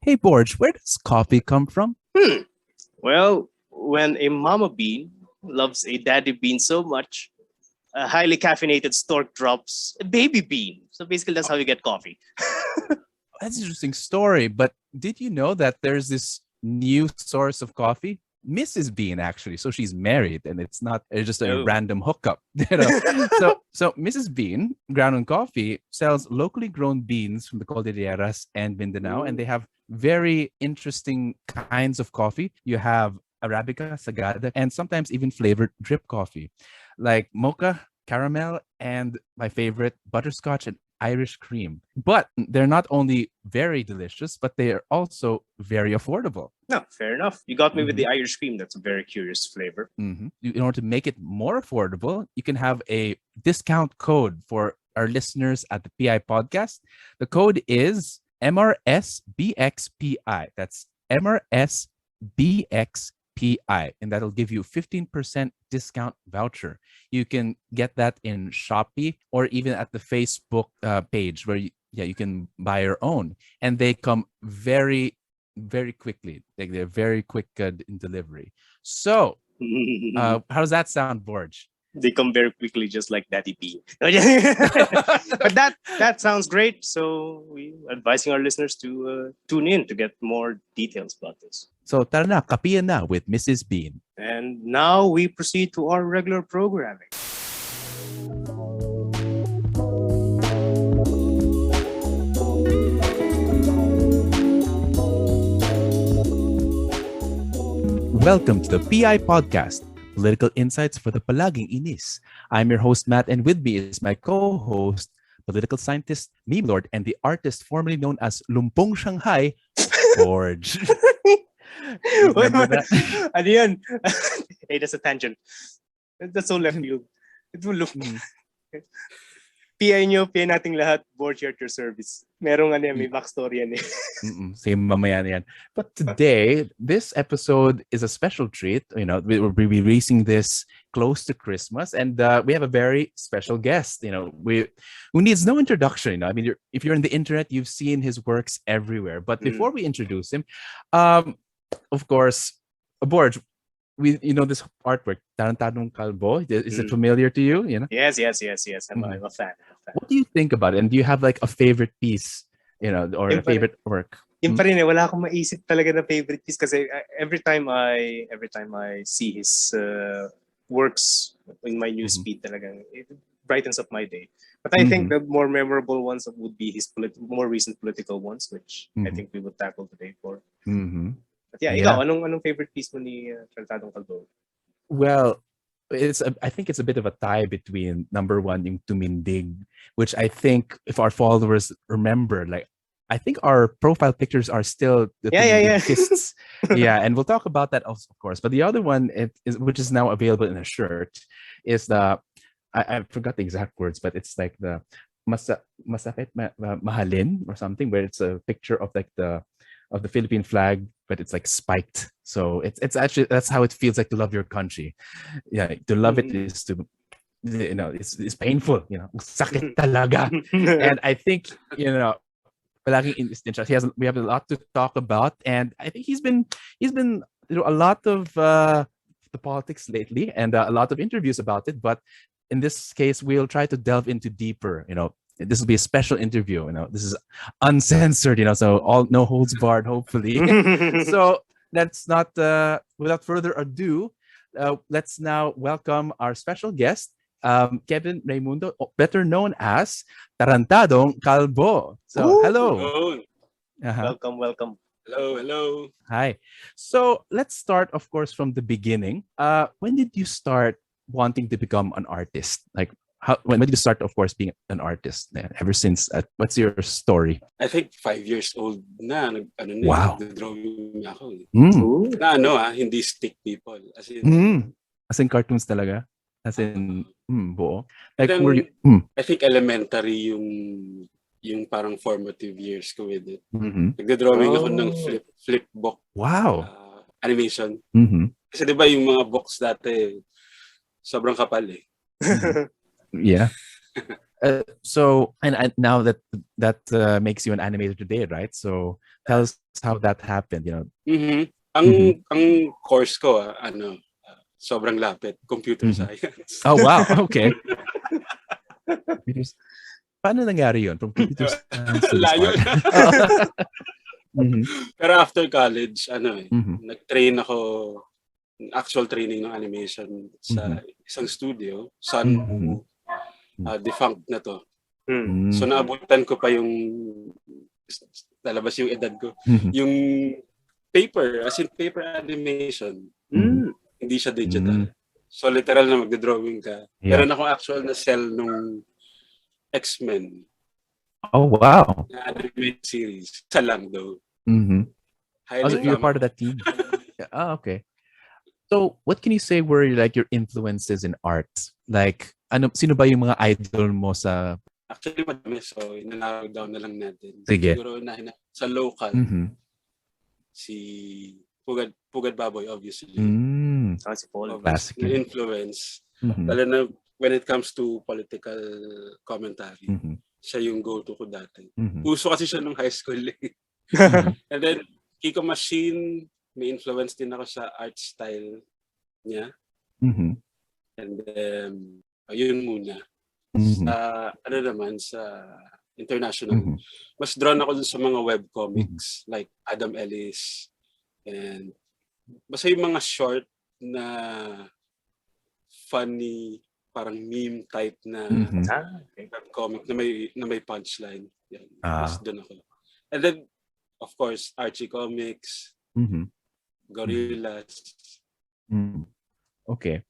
Hey, Borge, where does coffee come from? Well, when a mama bean loves a daddy bean so much, a highly caffeinated stork drops a baby bean. So basically, that's how you get coffee. That's an interesting story, but did you know that there's this new source of coffee? Mrs. Bean, actually. So she's married and it's not just a Oh. random hookup. So Mrs. Bean, Ground and Coffee, sells locally grown beans from the Cordilleras and Mindanao, and they have very interesting kinds of coffee. You have Arabica, Sagada, and sometimes even flavored drip coffee, like mocha, caramel, and my favorite, butterscotch and Irish cream. But they're not only very delicious, but they are also very affordable. No, fair enough. You got me with Mhm. the Irish cream. That's a very curious flavor. In order to make it more affordable, you can have a discount code for our listeners at the PI podcast. The code is MRSBXPI. That's MRSBXPI. And that'll give you 15% discount voucher. You can get that in Shopee or even at the Facebook page where you can buy your own. And they come very, very quickly. Like they're very quick in delivery. So, how does that sound, Borge? They come very quickly, just like Daddy Bean. But that sounds great. So we advising our listeners to tune in to get more details about this. So, tara na, kapiyan na with Mrs. Bean. And now we proceed to our regular programming. Welcome to the PI Podcast, Political Insights for the Palaging Inis. I'm your host, Matt, and with me is my co-host, political scientist, meme lord, and the artist formerly known as Lumpong Shanghai, Borge. Remember that? Ano yan? Hey, that's a tangent. That's so left field. It will look... PI nyo, PI nating lahat, board at your service. Merong ano yan, may backstory yan eh. Same mamaya na yan. But today, this episode is a special treat. You know, we'll be releasing this close to Christmas, and we have a very special guest. You know, who needs no introduction. You know, I mean, if you're in the internet, you've seen his works everywhere. But before we introduce him, of course, Borge, you know this artwork, Tarantadong Kalbo. Is it familiar to you? You know. Yes. I'm a fan. What do you think about it? And do you have like a favorite piece, you know, or a favorite work? Yung pa rin eh, wala akong maisip talaga na favorite piece kasi every time I see his works in my newsfeed talagang it brightens up my day. But I think the more memorable ones would be his more recent political ones, which I think we would tackle today for. But ikaw, anong favorite piece mo ni Tarantadong Kalbo? Well, I think it's a bit of a tie between number one, yung Tumindig, which I think if our followers remember, like I think our profile pictures are still the fists. Yeah, and we'll talk about that also, of course. But the other one, which is now available in a shirt, is the I forgot the exact words, but it's like the masakit mahalin or something, where it's a picture of like the Philippine flag, but it's like spiked. So it's actually, that's how it feels like to love your country. Yeah, to love it is to, you know, it's painful. You know, sakit talaga. And I think, you know, palaging interesting. We have a lot to talk about, and I think he's been you know, a lot of the politics lately, and a lot of interviews about it. But in this case, we'll try to delve into deeper. You know, this will be a special interview. You know, this is uncensored. You know, so no holds barred. Hopefully, so let's not without further ado, let's now welcome our special guest. Kevin Raymundo, better known as Tarantadong Kalbo. So, hello. Welcome. Hello. Hi. So, let's start, of course, from the beginning. When did you start wanting to become an artist? Like, when did you start, of course, being an artist? Ever since, what's your story? I think 5 years old na. Wow. Nag-drawing ako. Na hindi stick people. As in cartoons talaga? As in, buo? Like, then, I think elementary yung parang formative years ko with it. Nagda-drawing ako ng flip book. Wow. Animation. Kasi di ba yung mga books dati, sobrang kapal eh. Yeah. So, and now that makes you an animator today, right? So, tell us how that happened. Ang course ko, sobrang lapit, computer science. Oh, wow. Okay. Paano nangyari yun? From computer science to this Layo art? Pero after college, nag-train ako, actual training ng animation sa isang studio, Sun defunct na to. So naabutan ko pa yung lalabas yung edad ko. Yung paper, as in paper animation. Hindi siya digital. So literal na magdodrawing ka. Meron akong actual na cell nung X-Men. Oh, wow. Na animated series. Isa lang though. So you're part of that team? Yeah. Okay. So what can you say were like your influences in art? Like, sino ba yung mga idol mo sa... Actually, madami. So, inanarrow down na lang natin. Sige. Siguro sa local, si Pugad Baboy, obviously. Si Paul. Classic. Influence. Lalo na when it comes to political commentary, siya yung go-to ko dati. Puso kasi siya nung high school. And then, Kiko Machine, may influence din ako sa art style niya. And then, yun muna. Sa international, mas drawn ako dun sa mga webcomics like Adam Ellis and basta yung mga short na funny, parang meme type na webcomic na may punchline. Yan. Mas dun ako. And then, of course, Archie Comics, Gorillas. Okay.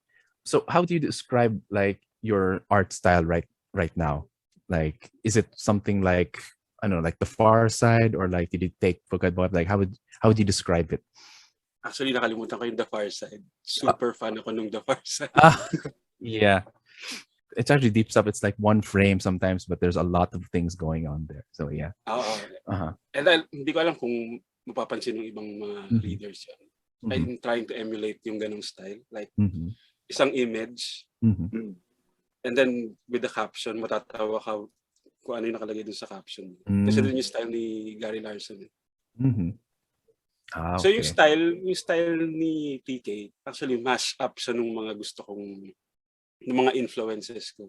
So how do you describe like your art style right now? Like, is it something like, I don't know, like The Far Side, or like did you take Pokemon? Like how would you describe it? Actually, nakalimutan ko yung The Far Side. Super fan ako nung The Far Side. Yeah. It's actually deep stuff. It's like one frame sometimes, but there's a lot of things going on there. So yeah. And hindi ko alam kung mapapansin ng ibang mga readers yan. I'm trying to emulate yung ganong style. Like, isang image, and then with the caption, matatawa ka kung ano yung nakalagay dun sa caption. Kasi dun yung style ni Gary Larson. Okay. So yung style ni TK, actually mash up siya nung mga gusto kong, ng mga influences ko.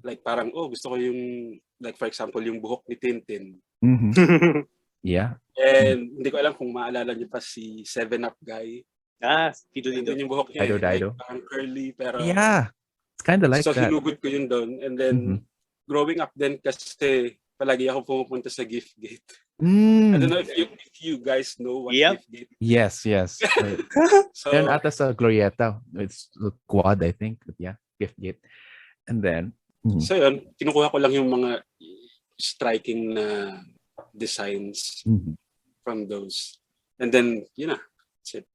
Like parang, gusto ko yung, like for example, yung buhok ni Tintin. Yeah. And hindi ko alam kung maalala niyo pa si 7-Up guy. Dido. Yung buhok niya. Dido. Like, parang curly, pero... Yeah. It's kind of like so, that. So hinugod ko yun doon. And then, growing up then kasi palagi ako pumupunta sa gift gate. I don't know if you guys know what gift gate is. Yes. So, then ata sa Glorieta, it's quad, I think. But yeah, gift gate. And then... So yun, kinukuha ko lang yung mga striking na designs from those. And then, that's it.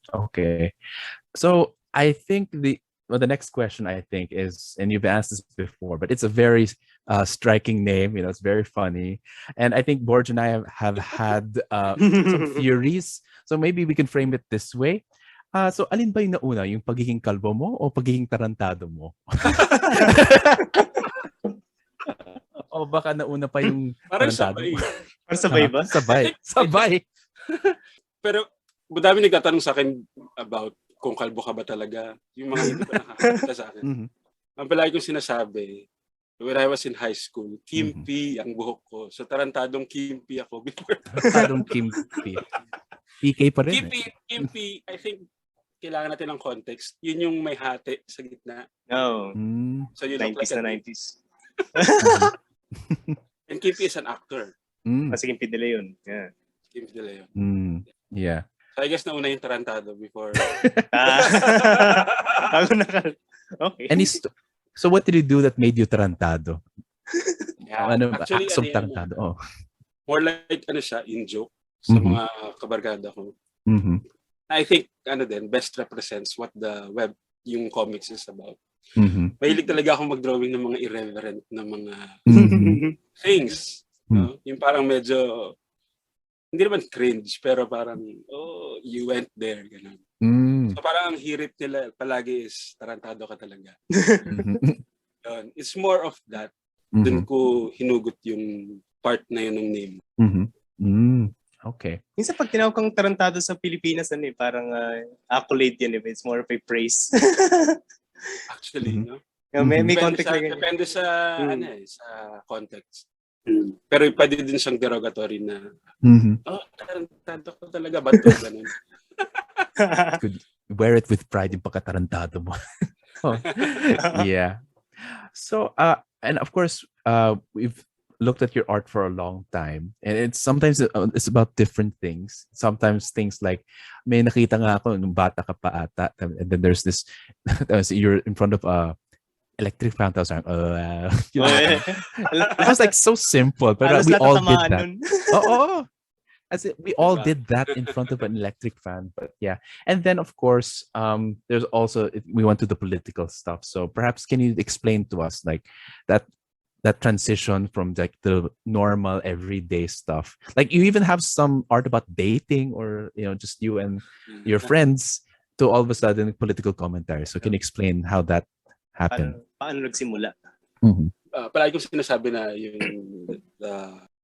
Okay. So I think the next question I think is, and you've asked this before, but it's a very striking name. It's very funny, and I think Borge and I have had some theories. So maybe we can frame it this way. So alin ba yung nauna, yung pagiging kalbo mo o pagiging tarantado mo? O baka nauna pa yung parang tarantado sabay. mo? Parang sabay ba? Sabay. Pero madami nagtatanong sa akin about kung kalbo ka ba talaga. Yung mga hindi pa nakakita sa akin. Ang palagi kong sinasabi, when I was in high school, Kimpi ang buhok ko. So tarantadong Kimpi ako before. Tarantadong Kimpi. PK pa rin. Kimpi, I think kailangan natin ng context. Yun yung may hati sa gitna. No. So you 90s na 90s. And Kimpi is an actor. Kasi Kimpi De Leon. Yeah. Kimpi De Leon. Yeah. So I guess nauna yung Tarantado before. Okay. So what did you do that made you Tarantado? Yeah. Actually, Tarantado. More like siya, in joke sa mga kabarkada ko. I think best represents what the web, yung comics is about. Mahilig talaga akong mag-drawing ng mga irreverent na mga things. No? Yung parang medyo hindi naman cringe, pero parang, you went there, gano'n. So parang ang hirip nila palagi is tarantado ka talaga. It's more of that. Doon ko hinugot yung part na yun ng name. Okay. Minsan pag tinawag kang tarantado sa Pilipinas, parang accolade yan. It's more of a praise. Actually, no? May Depende context sa, na ganyan. depende sa, sa context. Pero pwede din siyang derogatory na, tarantado ko talaga ba ito? Ganun. Could wear it with pride yung pagkatarantado mo. Yeah. So, and of course, we've looked at your art for a long time, and sometimes it's about different things. Sometimes things like, may nakita nga ako nung bata ka pa ata, and then there's this, you're in front of a electric fan, tapos you know, it was like so simple, but we all did that. Oh. As we all did that in front of an electric fan, but yeah. And then of course, there's also, we went to the political stuff. So perhaps can you explain to us like that transition from like the normal everyday stuff? Like you even have some art about dating, or just you and your friends, to all of a sudden political commentary. So can you explain how that happened? Paano nagsimula? Palagi ko sinasabi na yung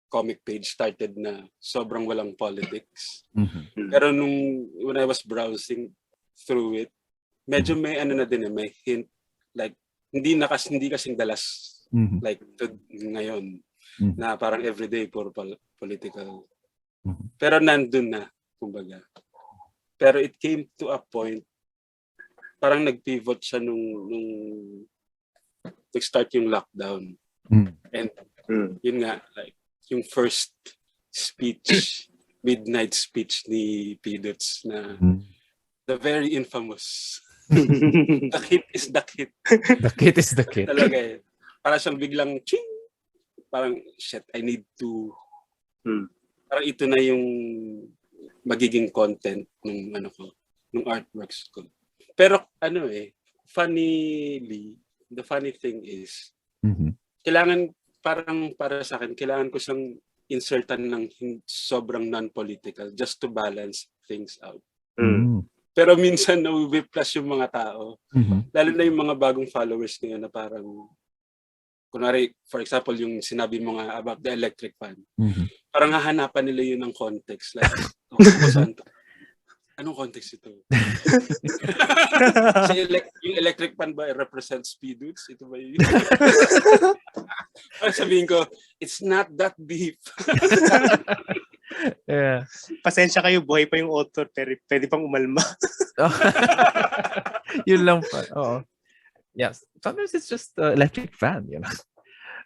comic page started na sobrang walang politics. Pero when I was browsing through it, medyo may na din, may hint, like hindi kasing dalas like ngayon na parang everyday puro political. Pero nandun na, kumbaga. Pero it came to a point, parang nag-pivot siya nung nag-start yung lockdown. And yun nga, like yung first speech, midnight speech ni P-Dots na the very infamous the kid is the kid. The kid is the kid. Talaga eh. Parang siyang biglang ching! Parang shit, I need to parang ito na yung magiging content nung artworks ko. Pero funnily, the funny thing is kailangan, parang para sa akin, kailangan ko siyang insertan ng sobrang non-political just to balance things out. Pero minsan na-whiplash yung mga tao. Lalo na yung mga bagong followers ngayon na parang, kunwari, for example, yung sinabi mo nga about the electric fan. Parang hahanapan nila yun ng context. Like, anong context ito? Yung electric fan ba represents P-Dudes? Ito ba yun? Sabihin ko, it's not that deep. Yeah. Pasensya kayo, buhay pa yung author, pero pwede pang umalma. Yun lang pa. Oo. Yes. Sometimes it's just electric fan,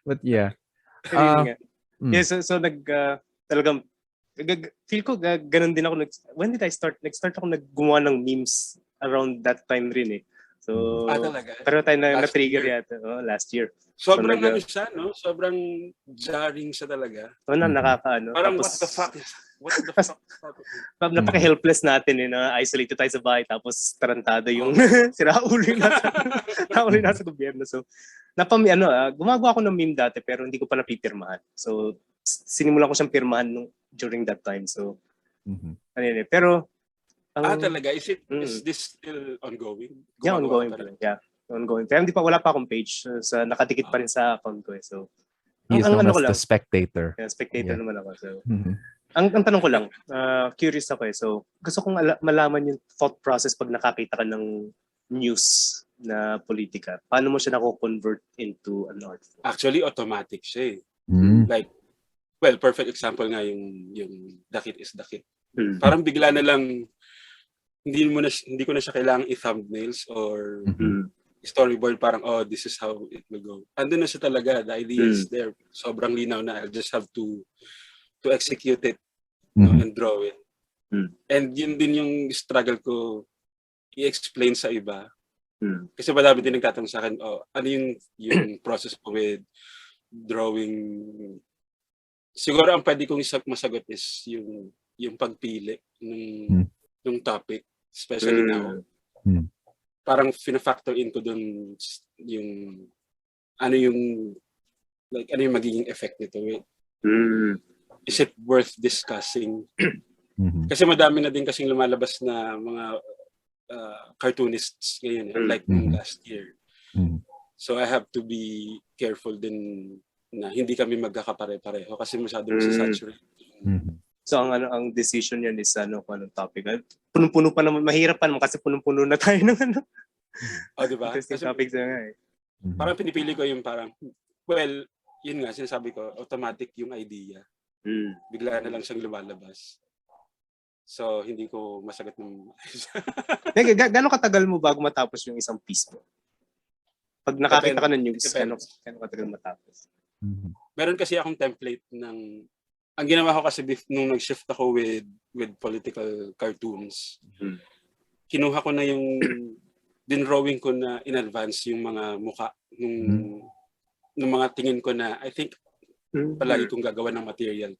But yeah. Yeah, so talagang feel ko ganun din ako. When did I start? Nag-start ako gumawa ng memes around that time rin eh. So, talaga? Pero tayo na-trigger yata last year. Sobrang siya, no? Sobrang jarring siya talaga. Nakakaano. Parang tapos, what the fuck? Napaka-helpless natin na-isolated tayo sa bahay tapos tarantado yung siraulo yung nasa gobyerno. So, gumagawa ako ng meme dati pero hindi ko pa napipirmahan. So, sinimulan ko siyang pirmahan during that time. So, pero talaga? Is this still ongoing? Yeah, ongoing pa rin. Yeah, ongoing. Pero wala pa akong page. So, nakadikit pa rin sa account ko eh. So, He is known as the spectator. Yeah, spectator naman ako. So, ang tanong ko lang, curious ako eh. So, gusto kong malaman yung thought process pag nakakita ka ng news na politika. Paano mo siya nako-convert into an art form? Actually, automatic siya eh. Like, perfect example nga yung the kid is the kid. Parang bigla na lang, hindi ko na siya kailangang i-thumbnails or storyboard, parang, this is how it will go. Andun na siya talaga. The idea is there. Sobrang linaw na. I'll just have to execute it and draw it. And yun din yung struggle ko i-explain sa iba. Kasi madami din nagtatanong sa akin, ano yung process ko with drawing. Siguro ang pwede kong masagot is yung pagpili ng topic, especially now. Parang fina-factor in ko dun yung ano yung magiging effect nito. Is it worth discussing? Kasi madami na din kasing lumalabas na mga cartoonists ngayon, like last year. So I have to be careful din na hindi kami magkakapare-pareho kasi masyadong saturate. So ang decision yan is kung anong topic. Punong-puno pa naman, mahirap pa naman kasi punong-puno na tayo ng Di ba? Interesting topics na nga Parang pinipili ko yung parang, well, yun nga, sinasabi ko, automatic yung idea. Bigla na lang siyang lumalabas. So, hindi ko masagot ng... Gano'ng katagal mo bago matapos yung isang piece mo? Pag nakakita ka ng news, gano'ng katagal matapos? Meron kasi akong template ng... Ang ginawa ko kasi nung nag-shift ako with political cartoons, kinuha ko na yung... Dinrawing ko na in advance yung mga muka nung mga tingin ko na I think palagi kong gagawa ng material.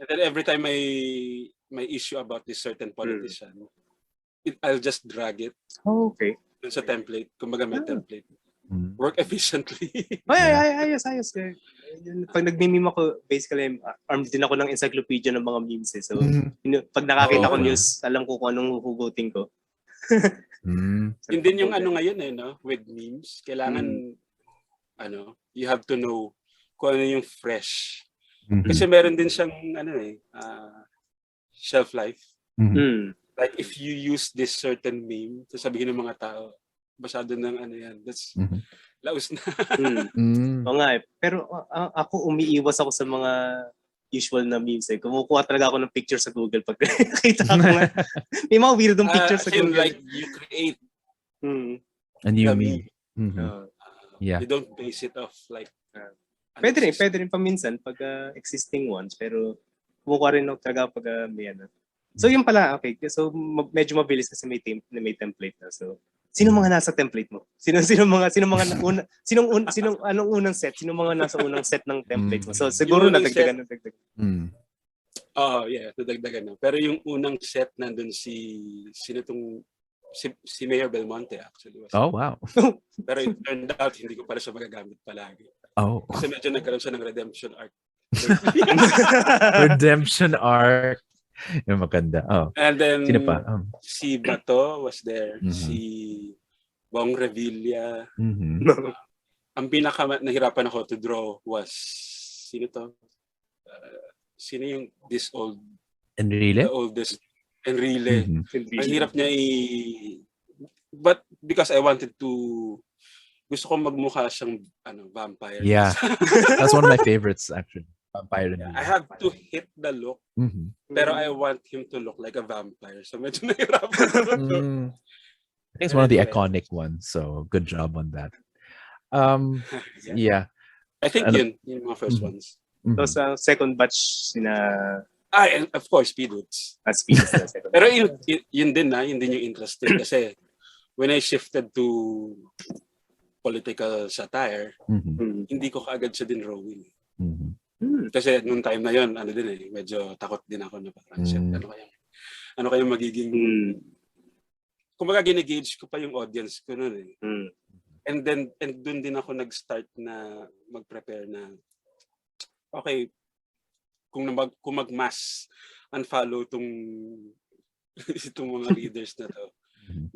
And then every time may issue about this certain politician, I'll just drag it. Oh, okay. Dun sa template. Kumbaga may template. Work efficiently. Ayos. Pag nagme-meme ako, basically, armed din ako ng encyclopedia ng mga memes. So, pag nakakita ko news, alam ko kung anong hugutin ko. Yun din yung ngayon no? With memes. Kailangan, you have to know kung ano yung fresh. Kasi meron din siyang, shelf life. Like, if you use this certain meme, sasabihin ng mga tao, masyado ng yan. That's, laos na. Oo nga Pero ako, umiiwas ako sa mga usual na memes Kumukuha talaga ako ng picture sa Google pag nakita ko nga. May mga weirdong pictures sa Google. Like you create a new meme. You don't base it off like pwede rin paminsan pag existing ones pero kumukuha rin ako talaga pag may So yun pala, okay. So medyo mabilis kasi may template na. So sino mga nasa template mo? Sino anong unang set? Sino mga nasa unang set ng template mo? So siguro nadagdagan. Nadagdagan na. Pero yung unang set nandun si Mayor Belmonte actually. Oh, wow. Pero it turned out hindi ko pala siya magagamit palagi. Oh. Kasi medyo nagkaroon siya ng redemption arc. Redemption arc. Yung maganda. Oh. And then, sino pa? Si Bato was there. Si Bong Revilla. Ang pinaka nahirapan ako to draw was, sino to? Sino yung this old? Enrile? The oldest. Enrile. Ang hirap niya but because I wanted to, gusto ko magmukha siyang vampire. Yeah. That's one of my favorites actually. Vampire. I have to hit the look. Pero I want him to look like a vampire. So medyo nahirapan ako. I think it's one of the iconic ones. So good job on that. Yeah. I think yun yung mga first ones. So sa second batch and of course Speedwoods. Speedwoods na second. Pero yun din yung interesting kasi when I shifted to political satire, hindi ko kaagad siya din drawing. Kasi nung time na yon medyo takot din ako na parang ano kaya magiging kumbaga gine-gauge ko pa yung audience ko noon and dun din ako nag-start na mag-prepare na okay kung mag-mass unfollow itong mga readers na to,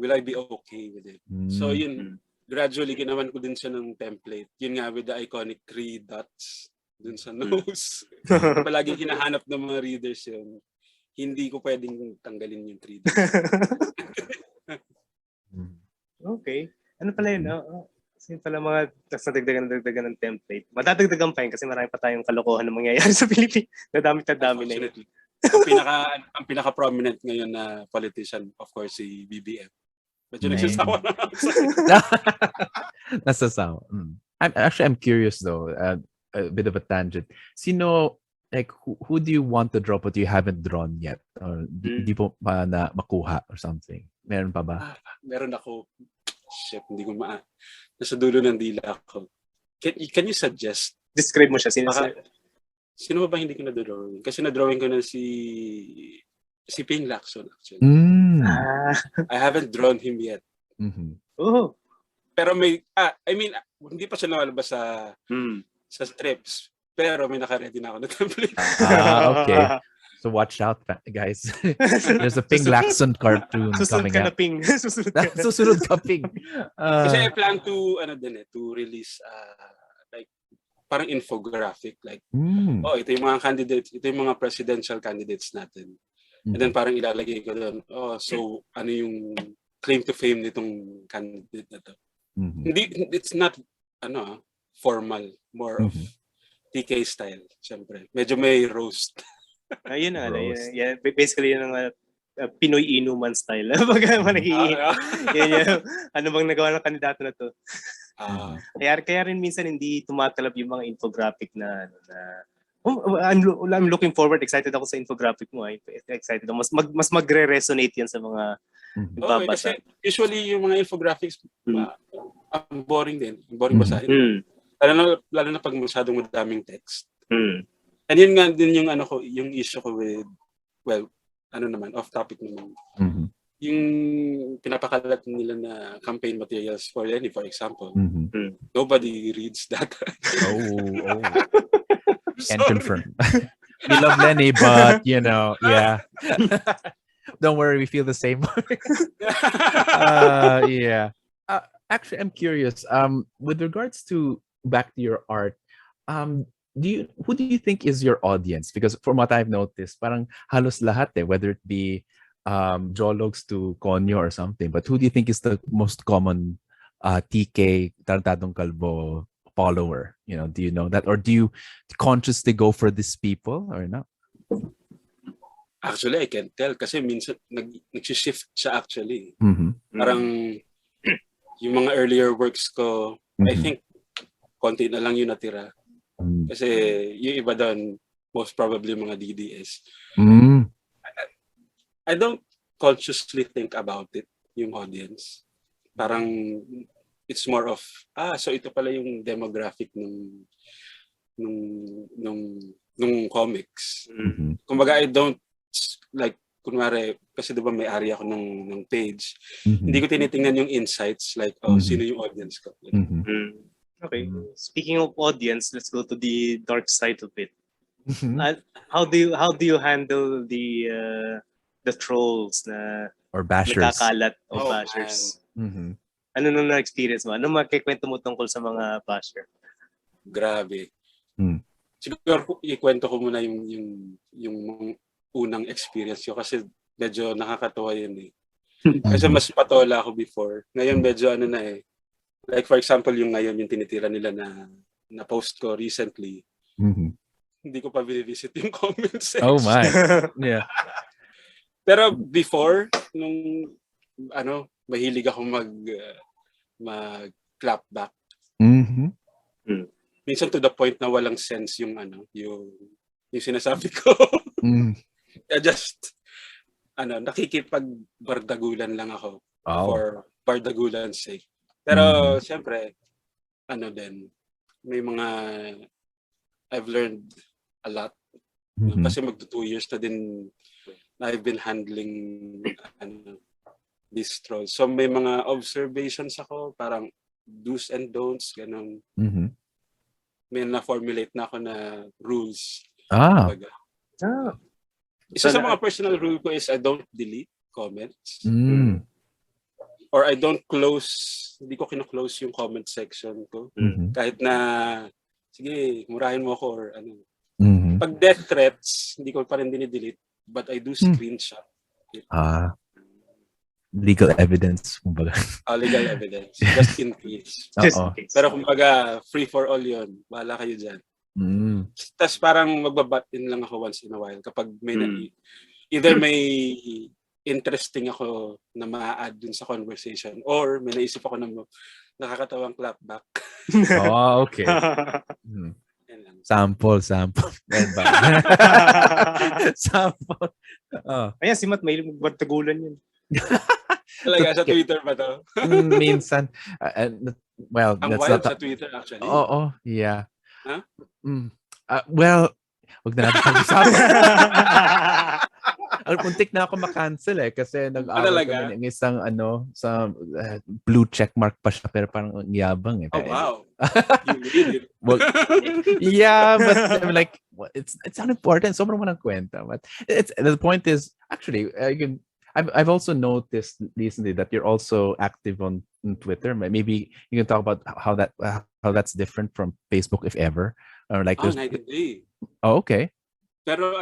will I be okay with it? So yun, gradually ginawan ko din siya ng template. Yun nga with the iconic 3 dots dun sa nose. Palaging hinahanap ng mga readers yun. Hindi ko pwedeng tanggalin yung 3 dots. Okay. Ano pala yun? Kasi pala mga nadagdagan ng template. Madadagdagan pa yun kasi marami pa tayong kalokohan na mangyayari sa Pilipinas. Nadami na yun. Ang pinaka-prominent ngayon na politician, of course, si BBM. Medyo nagsasawa na. Nasasawa. I'm curious though. A bit of a tangent. Sino, like, who do you want to draw but you haven't drawn yet? Or di po pa na makuha or something? Meron pa ba? Meron ako. Shit, hindi ko nasa dulo ng dila ako. Can you suggest? Describe mo siya. Sino ba hindi ko na-drawing? Kasi na-drawing ko na si Ping Lacson actually. I haven't drawn him yet. Oh. Pero hindi pa siya nakalabas sa strips. Pero may naka-ready na ako na template. Okay. So watch out, guys. There's a Ping Lacson cartoon coming out. Susunod ka Ping. Kasi I plan to to release like parang infographic like ito yung mga candidates, ito yung mga presidential candidates natin. And then parang ilalagay ko doon, so ano yung claim to fame nitong candidate na to. Hindi, it's not formal, more of TK style, syempre. Medyo may roast. Ayun na, yeah, basically yun ang Pinoy inuman style. Baga ano bang nagawa ng kandidato na to? Kaya rin minsan hindi tumatalab yung mga infographic na I'm looking forward. Excited ako sa infographic mo. Excited ako. Mas magre-resonate yan sa mga babasa. Kasi usually yung mga infographics ang boring din. Boring basahin. Lalo na pag masyadong madaming text. And yun nga din yung issue ko with, off topic naman. Yung pinapakalat nila na campaign materials for Lenny, for example. Nobody reads that. Can confirm. We love Lenny, but yeah. Don't worry, we feel the same. Yeah. Actually, I'm curious. With regards to back to your art, who do you think is your audience? Because from what I've noticed, parang halos lahat whether it be Jologs to Konyo or something. But who do you think is the most common TK Tarantadong Kalbo follower? Do you know that, or do you consciously go for these people or not? Actually, I can't tell kasi minsan nag-shift siya actually. Parang yung mga earlier works ko, I think konti na lang yung natira. Kasi yung iba doon, most probably mga DDS. I don't consciously think about it, yung audience. Parang it's more of, so ito pala yung demographic nung comics. Kumbaga, I don't, like, kunwari, kasi diba may area ako ng page, hindi ko tinitingnan yung insights, like, sino yung audience ko. Okay. Speaking of audience, let's go to the dark side of it. How do you handle the trolls or bashers? Nakakalat o bashers? Ano nung na-experience mo? Ano makikwento mo tungkol sa mga basher? Grabe. Siguro ikwento ko muna yung unang experience ko kasi medyo nakakatawa yun eh. Kasi mas patola ako before. Ngayon medyo like for example yung ngayon yung tinitira nila na post ko recently. Hindi ko pa binivisit yung comment section. Oh my. Yeah. Pero before nung mahilig ako mag clap back. Minsan to the point na walang sense yung yung sinasabi ko. I just nakikipagbardagulan lang ako for bardagulan's sake. Pero siyempre din may mga I've learned a lot. Kasi magto 2 years na din na I've been handling these trolls. So may mga observations ako, parang do's and don'ts, ganun. May na-formulate na ako na rules. Isa sa mga personal rule ko is I don't delete comments. Or I don't hindi ko kino-close yung comment section ko. Kahit na, sige, murahin mo ako or ano. Pag death threats, hindi ko pa rin dinidelete, but I do screenshot. Legal evidence, kumbaga. Legal evidence. Just in case. Pero kumbaga, free for all yun. Bahala kayo dyan. Tapos parang magbabat-in lang ako once in a while kapag may either may interesting ako na ma-add dun sa conversation or may naisip ako na nakakatawang clapback. Okay. Sample. Sample. Ayan, si Matt, may magbardagulan yun. Talaga, sa Twitter ba to? Minsan. Well, ang that's wild not sa Twitter actually. Yeah. Huh? Well, wag na natin pag-usapan. Muntik na ako makancel kasi nag-away kami ng isang sa blue check mark pa siya pero parang yabang Oh wow. You read it. Well, yeah, but I'm like it's unimportant. Sobrang walang kwenta. But the point is actually I've also noticed recently that you're also active on Twitter. Maybe you can talk about how that's different from Facebook, if ever. Or like there's. Night and day. Oh, okay. Pero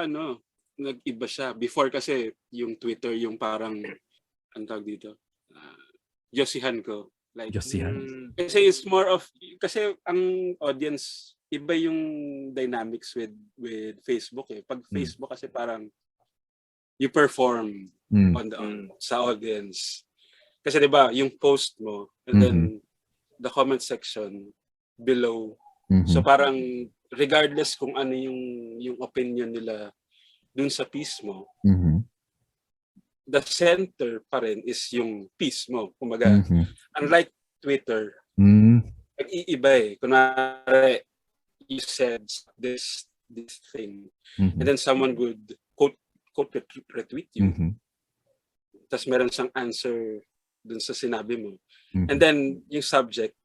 nag-iba siya. Before kasi yung Twitter yung parang ang tawag dito. Josihan ko. Like, Josihan. Kasi it's more of, kasi ang audience, iba yung dynamics with Facebook eh. Pag Facebook kasi parang you perform sa audience. Kasi 'di ba, yung post mo and then the comment section below. So parang regardless kung ano yung opinion nila dun sa piece mo, the center pa rin is yung piece mo. Kumbaga, unlike Twitter, nag-iiba eh. Kunwari, you said this thing, and then someone would quote retweet you. Tapos meron siyang answer dun sa sinabi mo. And then, yung subject,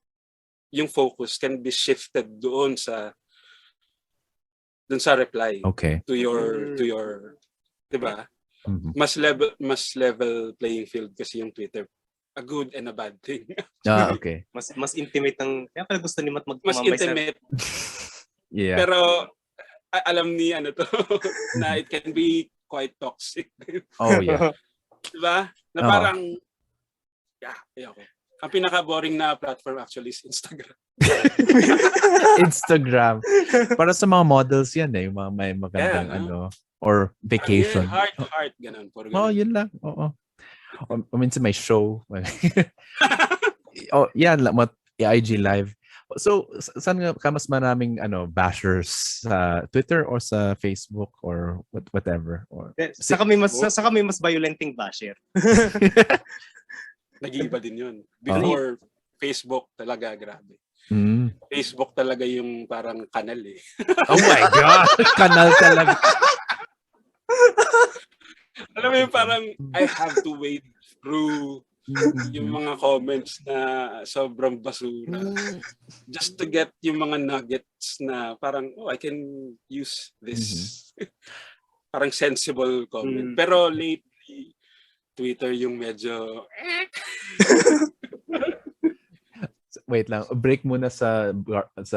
yung focus can be shifted dun sa reply. Okay. To your, diba? Mas level playing field kasi yung Twitter. A good and a bad thing. Okay. Mas intimate ang, kaya pala gusto ni Matt mas intimate. Yeah. Pero alam ni to na it can be quite toxic. Oh yeah. Diba? Na parang ayoko. Ang pinaka-boring na platform actually is Instagram. Instagram. Para sa mga models yan eh, yung mga may magandang or vacation. Heart, ganun. Oh, yun lang. Oo. O minsan may show. IG live. So, saan ka mas maraming bashers sa Twitter or sa Facebook or whatever? Or sa kami mas violenting basher. Nag-iiba din yun. Before Facebook talaga, grabe. Facebook talaga yung parang kanal eh. Oh my God! Kanal talaga. Alam mo yung parang I have to wade through yung mga comments na sobrang basura just to get yung mga nuggets na parang I can use this. Parang sensible comment. Pero lately Twitter yung medyo Wait lang, break muna sa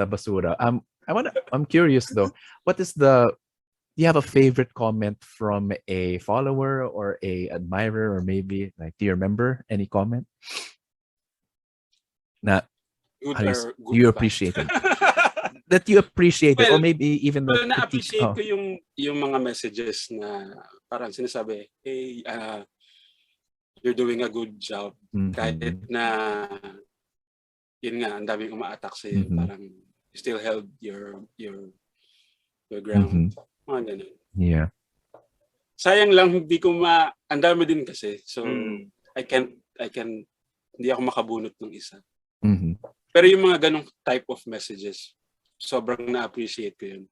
basura. I'm curious though. Do you have a favorite comment from a follower or a admirer, or maybe like, do you remember any comment? Do you appreciate it? That you appreciate it, or maybe even the na-appreciate ko yung mga messages na parang sinasabi, hey, you're doing a good job. Kahit na yun nga, ang daming umaatak sa'yo, parang you still held your ground. Mga ganun. Yeah. Sayang lang hindi ko ang dami din kasi. So I can hindi ako makabunot ng isa. Pero yung mga ganong type of messages, sobrang na-appreciate ko yun.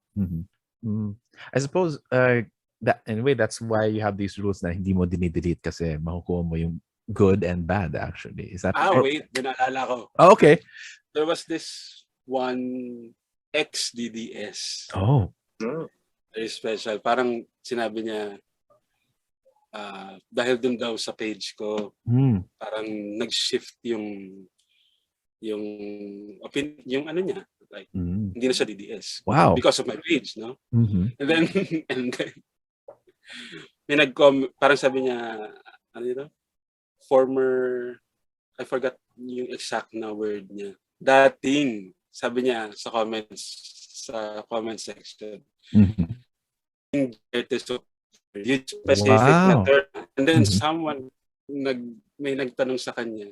I suppose anyway, that's why you have these rules na hindi mo dinidelete kasi makukuha mo yung good and bad actually. Is that wait, binaalala ko. Oh, okay. There was this one ex-DDS. Oh. Very special. Parang sinabi niya dahil dun daw sa page ko, parang nag-shift yung ano niya, like hindi na siya DDS. Wow. Because of my page, no? And then may parang sabi niya, ano dito? Former, I forgot yung exact na word niya. Dating, sabi niya sa comment section. Yung specific na term. And then someone may nagtanong sa kanya.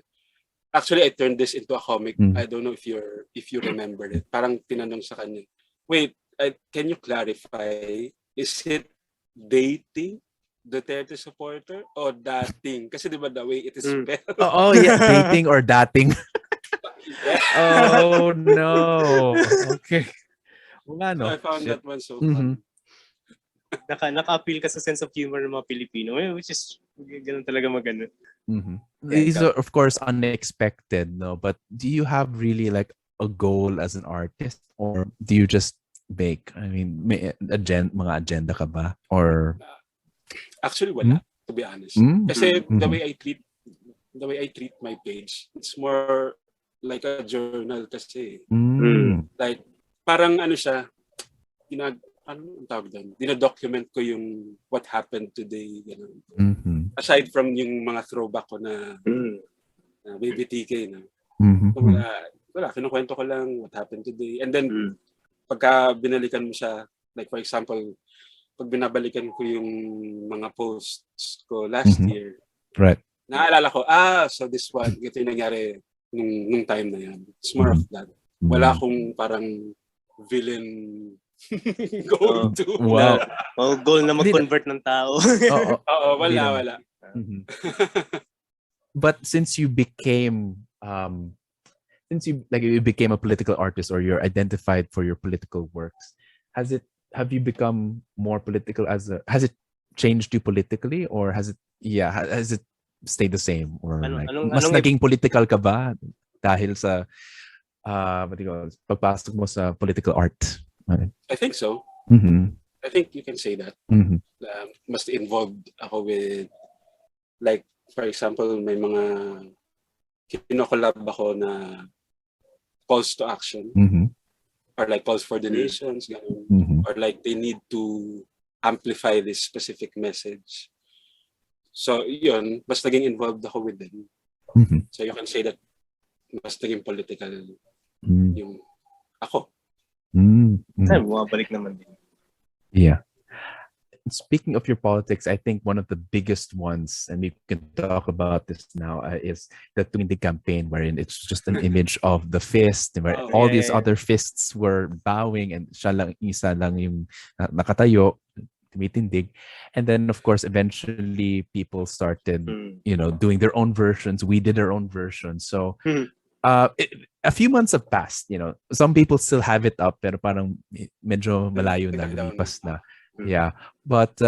Actually, I turned this into a comic. I don't know if you remember it. Parang tinanong sa kanya, wait, can you clarify? Is it dating? Duterte supporter o dating? Kasi di ba the way it is spelled? Oh yeah, dating or dating. Oh no. Okay. Wala no. I found that one so fun. Naka-appeal ka sa sense of humor ng mga Pilipino, which is ganun talaga magano. These are of course unexpected, no? But do you have really like a goal as an artist, or do you just bake? I mean, may mga agenda ka ba? Or actually wala. to be honest. Kasi the way I treat my page, it's more like a journal kasi. Like parang ano siya, ano tawag doon? Dino-document ko yung what happened today, gano'n. Aside from yung mga throwback ko na Baby TK na. Wala, kinukwento ko lang what happened today. And then pagka binalikan mo siya, like for example, pag binabalikan ko yung mga posts ko last year, right, naaalala ko, so this one, ito yung nangyari nung time na yan. It's more of that. Wala akong parang villain going to. Wow. Goal na mag-convert ng tao. Oo, wala. But since you became you became a political artist, or you're identified for your political works, have you become more political has it changed you politically, or has it stayed the same, or mas naging political ka ba dahil sa pagpasok mo sa political art? I think so. I think you can say that. Mas involved ako with, like for example, may mga kinokolab ako na calls to action, or like calls for donations, or like they need to amplify this specific message. So yun, mas naging involved ako with them. So you can say that mas naging political yung ako. Bumabalik naman din. Yeah. Speaking of your politics, I think one of the biggest ones, and we can talk about this now, is the Tumindig campaign, wherein it's just an image of the fist, where all these other fists were bowing, and siya lang, isa lang yung nakatayo, tumitindig. And then, of course, eventually people started, doing their own versions. We did our own version. So, a few months have passed, some people still have it up, pero parang medyo malayo na, lumipas na. Yeah. But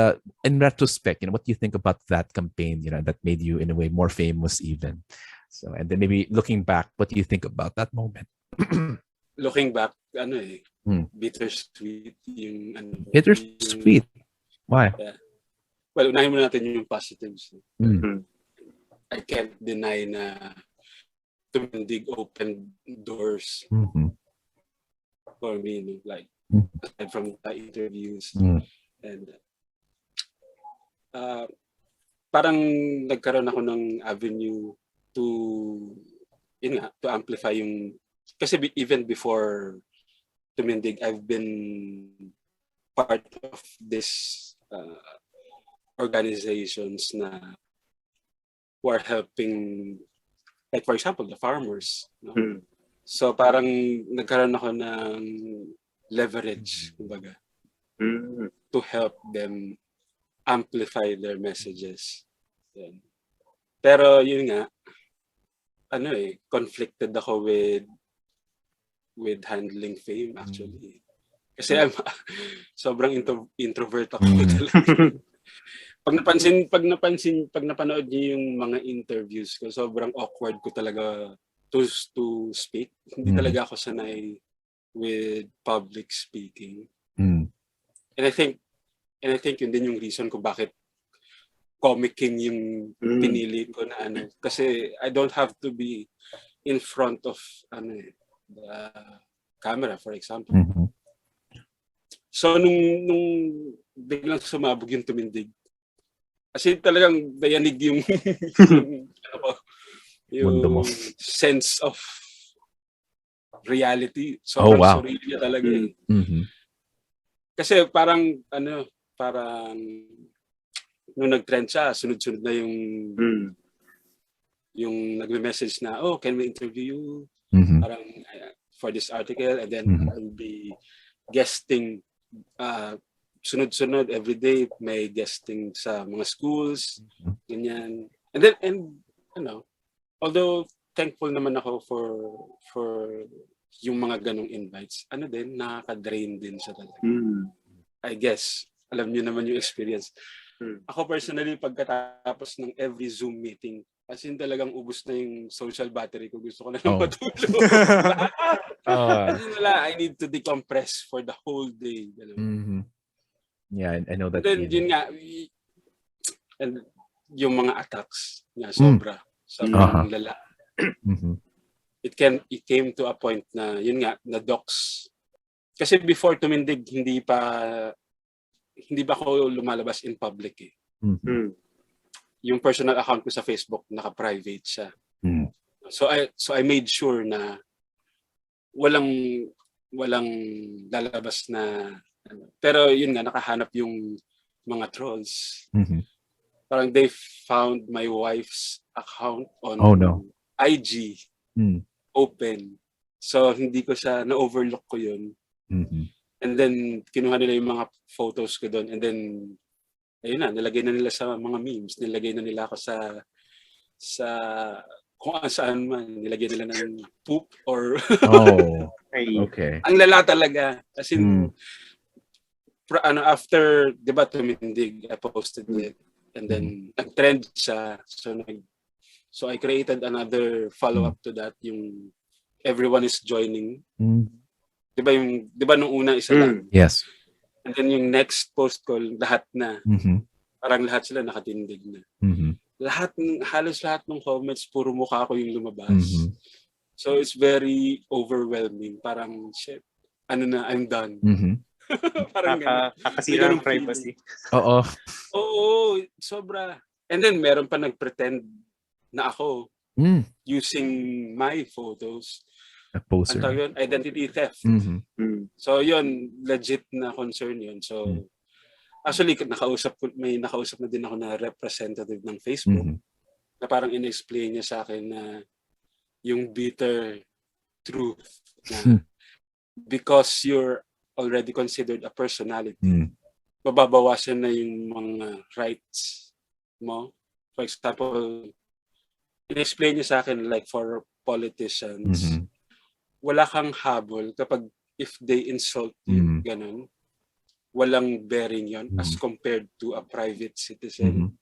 in retrospect, what do you think about that campaign, that made you in a way more famous even? So, and then maybe looking back, what do you think about that moment? Looking back, bittersweet yung bittersweet. Why? Yeah. Well, unahin mo natin yung positives. I can't deny na Tumindig opened doors for me, like aside from the interviews, and parang nagkaroon ako ng avenue to amplify yung, kasi even before Tumindig, I've been part of this organizations na who are helping, like for example, the farmers. So parang nagkaroon ako ng leverage, kumbaga, to help them amplify their messages. Yan. Pero yun nga, conflicted ako with handling fame actually. Kasi sobrang introvert ako talaga. Pag napanood niyo yung mga interviews ko, sobrang awkward ko talaga to speak. Hindi talaga ako sanay with public speaking. And I think yun din yung reason kung bakit Comic King yung pinili ko na kasi I don't have to be in front of the camera, for example. So nung biglang sumabog yung Tumindig, kasi talagang dayanig yung yung sense of reality. Sobrang surreal niya talaga eh. Kasi parang nung nag-trend siya, sunod-sunod na yung nagme-message na, can we interview you? Parang for this article, and then I'll be guesting sunod-sunod everyday, may guesting sa mga schools, ganyan. And then although thankful naman ako for yung mga ganong invites, nakaka-drain din siya talaga. I guess, alam niyo naman yung experience. Ako personally, pagkatapos ng every Zoom meeting, as in talagang ubos na yung social battery ko. Gusto ko na lang matulog. As in, I need to decompress for the whole day. Yeah, I know that. And then, yun nga, and yung mga attacks niya sobrang lala. It came to a point na yun nga na docs. Kasi before Tumindig hindi pa ako lumalabas in public eh. Yung personal account ko sa Facebook naka-private siya. So I made sure na walang lalabas na pero yun nga nakahanap yung mga trolls. Parang they found my wife's account on IG open. So hindi ko siya na-overlook ko yun. And then kinuha nila yung mga photos ko doon and then ayun na nilagay na nila sa mga memes, nilagay na nila ako sa kung saan man, nilagay nila ng poop or okay. Ang lala talaga. As in, after, di ba, Tumindig, I posted it. And then, nag-trend siya. So I created another follow-up to that, yung everyone is joining. Di ba nung una isa lang? Yes. And then yung next post ko, lahat na. Parang lahat sila nakatindig na. Halos lahat ng comments, puro mukha ko yung lumabas. So it's very overwhelming. Parang, shit, I'm done. Parang kakasira ng privacy. Oo, sobra. And then meron pa nag-pretend na ako using my photos. A poser. Ang tawag yun, identity theft. So yun, legit na concern yun. So actually, may nakausap na din ako na representative ng Facebook na parang in-explain niya sa akin na yung bitter truth na because you're already considered a personality, mababawasan na yung mga rights mo. For example, in-explain niya sa akin like for politicians, wala kang habol kapag if they insult you, ganun. Walang bearing yon as compared to a private citizen.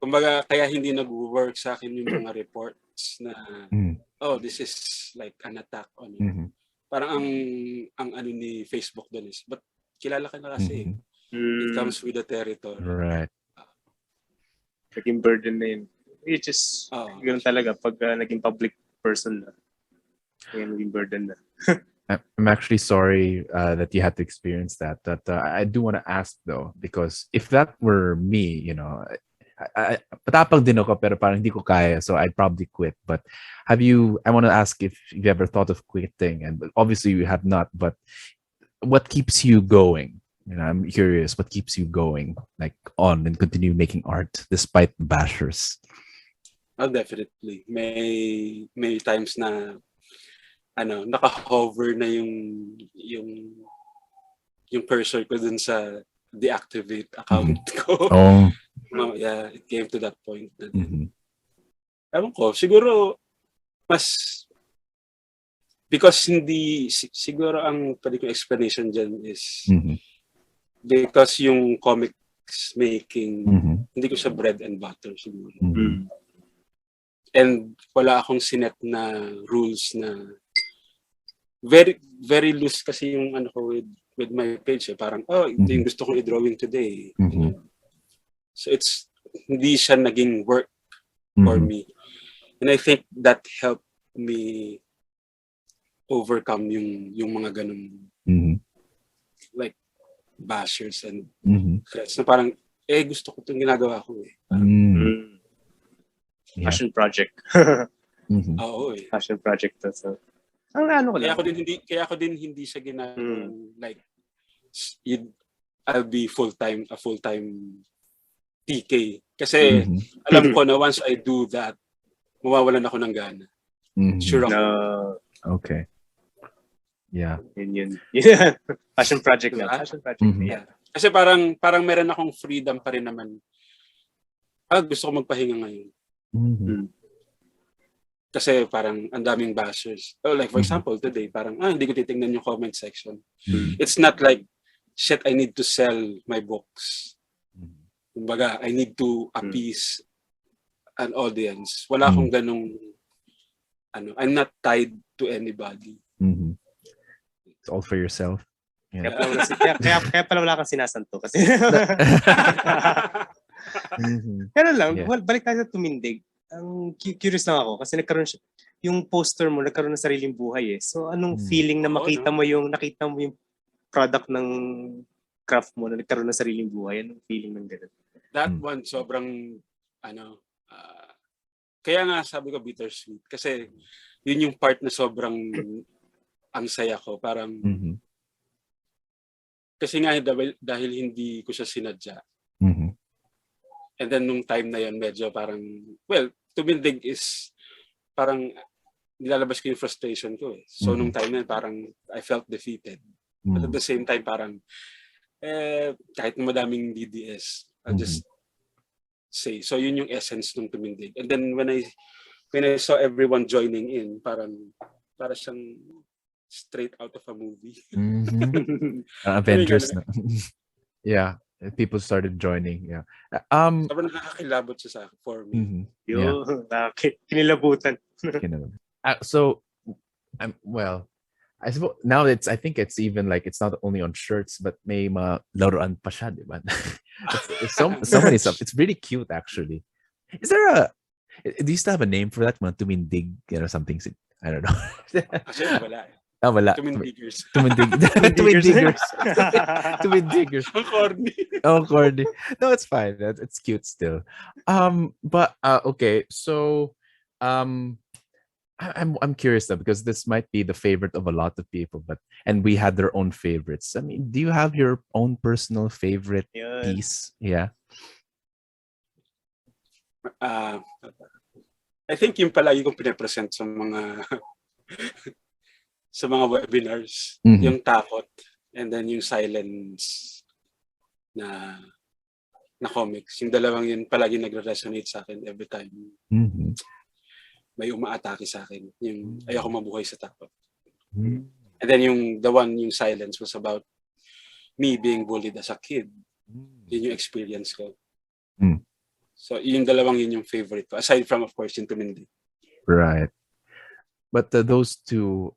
Kumbaga, kaya hindi nag-work sa akin yung mga reports na, this is like an attack on you. Parang ang ano ni Facebook doon is, but kilala ka na kasi. It comes with the territory. Right. Naging burden na yun. It's just, ganoon talaga pag naging public person na. Kaya naging burden na. I'm actually sorry that you had to experience that. But I do want to ask though, because if that were me, patapang din ako pero parang hindi ko kaya, so I'd probably quit. But I want to ask if you ever thought of quitting, and obviously you have not, but what keeps you going? I'm curious, what keeps you going, like on and continue making art despite the bashers? Oh, definitely. May times na naka-hover na yung cursor ko dun sa deactivate account ko. Yeah, it came to that point. Ewan ko, siguro mas because siguro ang pwede kong explanation dyan is because yung comics making hindi ko siya bread and butter siguro. And wala akong sinet na rules na very very loose kasi yung ko with my page parang ito yung gusto kong i-drawing today. So it's hindi siya naging work for me, and I think that helped me overcome yung mga ganun like bashers and threats na parang gusto ko itong ginagawa ko passion project. Oo passion project to. So kaya ako din hindi siya ginagawa like I'll be a full-time TK kasi alam ko na once I do that mawawalan ako ng gana. Sure ako. Okay. Yeah. Yun. Yeah. Passion project na. Passion project. Yeah. Kasi parang meron akong freedom pa rin naman. Gusto ko magpahinga ngayon. Kasi parang ang daming bashers. Like for example, today, parang hindi ko titingnan yung comment section. It's not like, shit, I need to sell my books. Kumbaga, I need to appease an audience. Wala akong ganong, I'm not tied to anybody. It's all for yourself. Yeah. Kaya pala wala kang sinasanto kasi. Kaya lang, Yeah. balik tayo sa Tumindig. Ang curious lang ako kasi nagkaroon siya, yung poster mo nagkaroon ng sariling buhay eh. So anong feeling na nakita mo yung product ng craft mo na nagkaroon ng sariling buhay? Anong feeling ng ganun? That one, sobrang, kaya nga sabi ko bittersweet. Kasi yun yung part na sobrang ang saya ko. Parang, kasi nga dahil hindi ko siya sinadya. And then nung time na yun, medyo parang, well, Tumindig is parang nilalabas ko yung frustration ko eh. So nung time na yun, parang I felt defeated. But at the same time, parang kahit na madaming DDS, I'll just say. So yun yung essence ng Tumindig. And then when I saw everyone joining in, para siyang straight out of a movie. Avengers na. Yeah, people started joining. Yeah. Sobrang nakakakilabot siya sa akin for me. Yo, kinilabutan. So, well, I suppose now I think it's even like it's not only on shirts, but may mga laruan pa siya, di ba? It's so many stuff. It's really cute, actually. Is there do you still have a name for that? Mga Tumindig or something? I don't know. Actually, wala eh. Wala. Tumindigers. Tumindigers. Tumindigers. Ang corny. Oh, corny. No, it's fine. It's cute still. But okay. So, I'm curious though, because this might be the favorite of a lot of people, and we had their own favorites. I mean, do you have your own personal favorite piece? Yeah. I think yung palagi kong pinapresent sa mga sa mga webinars, yung takot and then yung silence na comics. Yung dalawang yun palagi nagre-resonate sa akin every time. May umaatake sa akin. Yung ayoko mabuhay sa takot. And then yung silence was about me being bullied as a kid. Yun yung experience ko. So yung dalawang yun yung favorite ko. Aside from, of course, yung Tumindig. Right. But those two,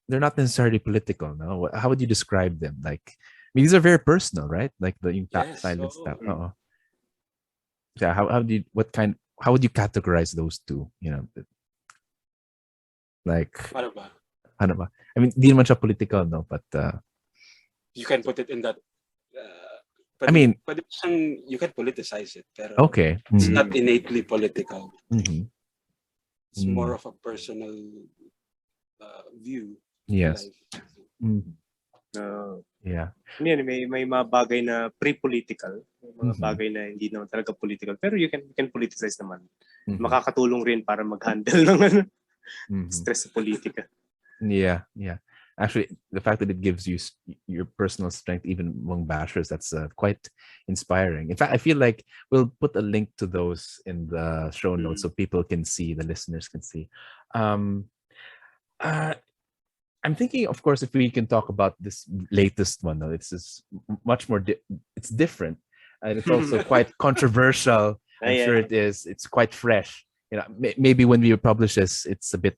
they're not necessarily political, no? How would you describe them? Like, I mean, these are very personal, right? Like the silence stuff. Yeah. How would you categorize those two? You know, like. Ano ba? I mean, di naman siya political, no? But you can put it in that. I mean, you can politicize it, pero okay. It's not innately political. It's more of a personal view. Yes. Yeah. May mga bagay na pre-political, may mga bagay na hindi naman talaga political, pero you can politicize naman. Makakatulong rin para mag-handle ng stress sa politika. Yeah. Actually, the fact that it gives you your personal strength, even among bashers, that's quite inspiring. In fact, I feel like we'll put a link to those in the show notes so people can see, the listeners can see. I'm thinking, of course, if we can talk about this latest one, though, it's much more, it's different. And it's also quite controversial. I'm sure it is. It's quite fresh. You know, maybe when we publish this, it's a bit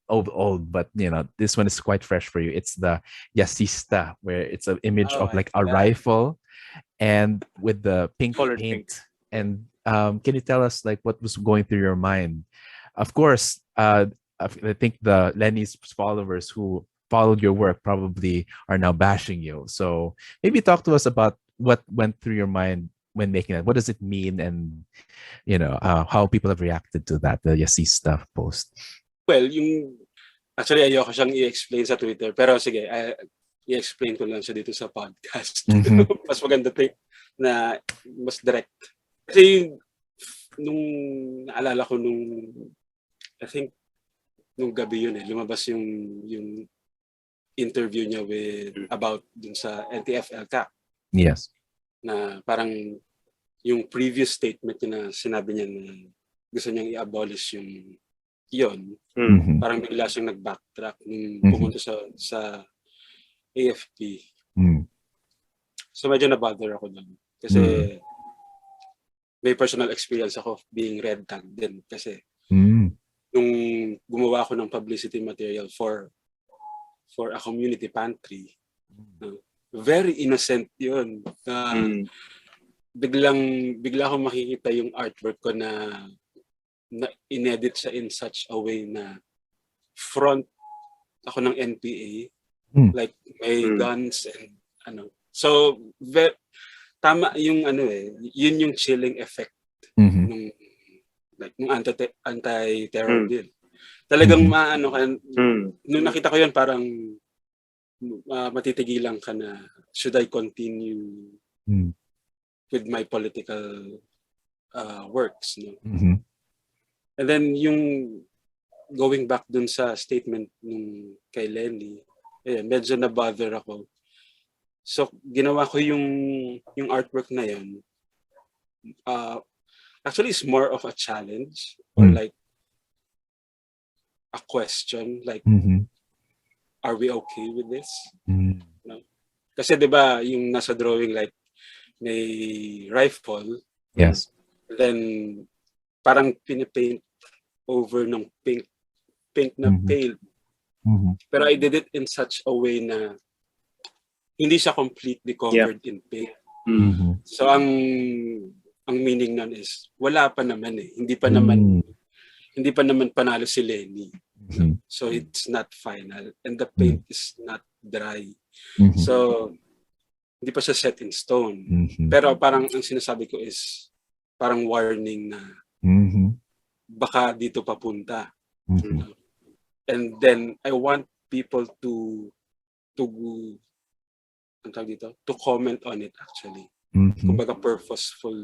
old, but you know, this one is quite fresh for you. It's the Yassista, where it's an image of like a rifle and with the pink Colored paint. pink. And can you tell us like what was going through your mind? Of course, I think the Lenny's followers who followed your work probably are now bashing you. So maybe talk to us about what went through your mind when making that. What does it mean, and you know how people have reacted to that, the Yassista post? Well, actually ayoko siyang i-explain sa Twitter, pero sige, i-explain ko lang siya dito sa podcast. Mas maganda na mas direct. Kasi nung naalala ko I think nung gabi yun lumabas yung interview niya about dun sa NTFL Cup. Yes. Na parang yung previous statement niya na sinabi niya na gusto niyang i-abolish yun. Parang bigla siyang nag-backtrack nung pumunta sa AFP. So medyo na-bother ako doon. Kasi may personal experience ako being red tag din. Kasi nung gumawa ako ng publicity material for a community pantry, very innocent yun. Bigla akong makikita yung artwork ko na inedit siya in such a way na front ako ng NPA, like may guns and ano. So, tama yung yun yung chilling effect nung anti-terror bill. Talagang maano ka, nung nakita ko yun parang matitigilan ka na, should I continue with my political works, no? And then yung going back dun sa statement nung kay Lenny, medyo na-bother ako. So ginawa ko yung artwork na yun. Actually, it's more of a challenge or like a question, like, are we okay with this? No? Kasi 'di ba yung nasa drawing, like may rifle, yes, then parang pinipaint over ng pink na pale. Pero I did it in such a way na hindi siya completely covered in pink. So ang meaning nun is wala pa naman hindi pa naman panalo si Lenny. So it's not final and the paint is not dry. So hindi pa siya set in stone. Pero parang ang sinasabi ko is parang warning na baka dito papunta. And then I want people to comment on it actually. Kumbaga purposeful.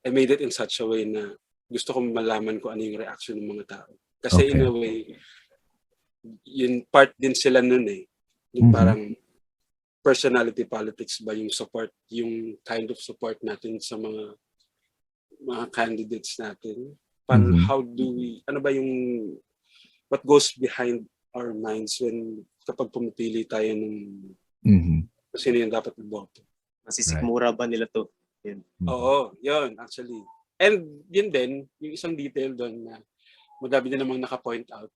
I made it in such a way na gusto kong malaman ko ano yung reaction ng mga tao. Kasi in a way, yun part din sila nun Yung parang personality politics ba yung support, yung kind of support natin sa mga candidates natin. Paano, how do we, ano ba yung, what goes behind our minds when kapag pumipili tayo ng sino yung dapat iboto. Masisikmura ba nila to? Yun. Oo, yun actually. And yun din, yung isang detail doon na madami na namang naka-point out,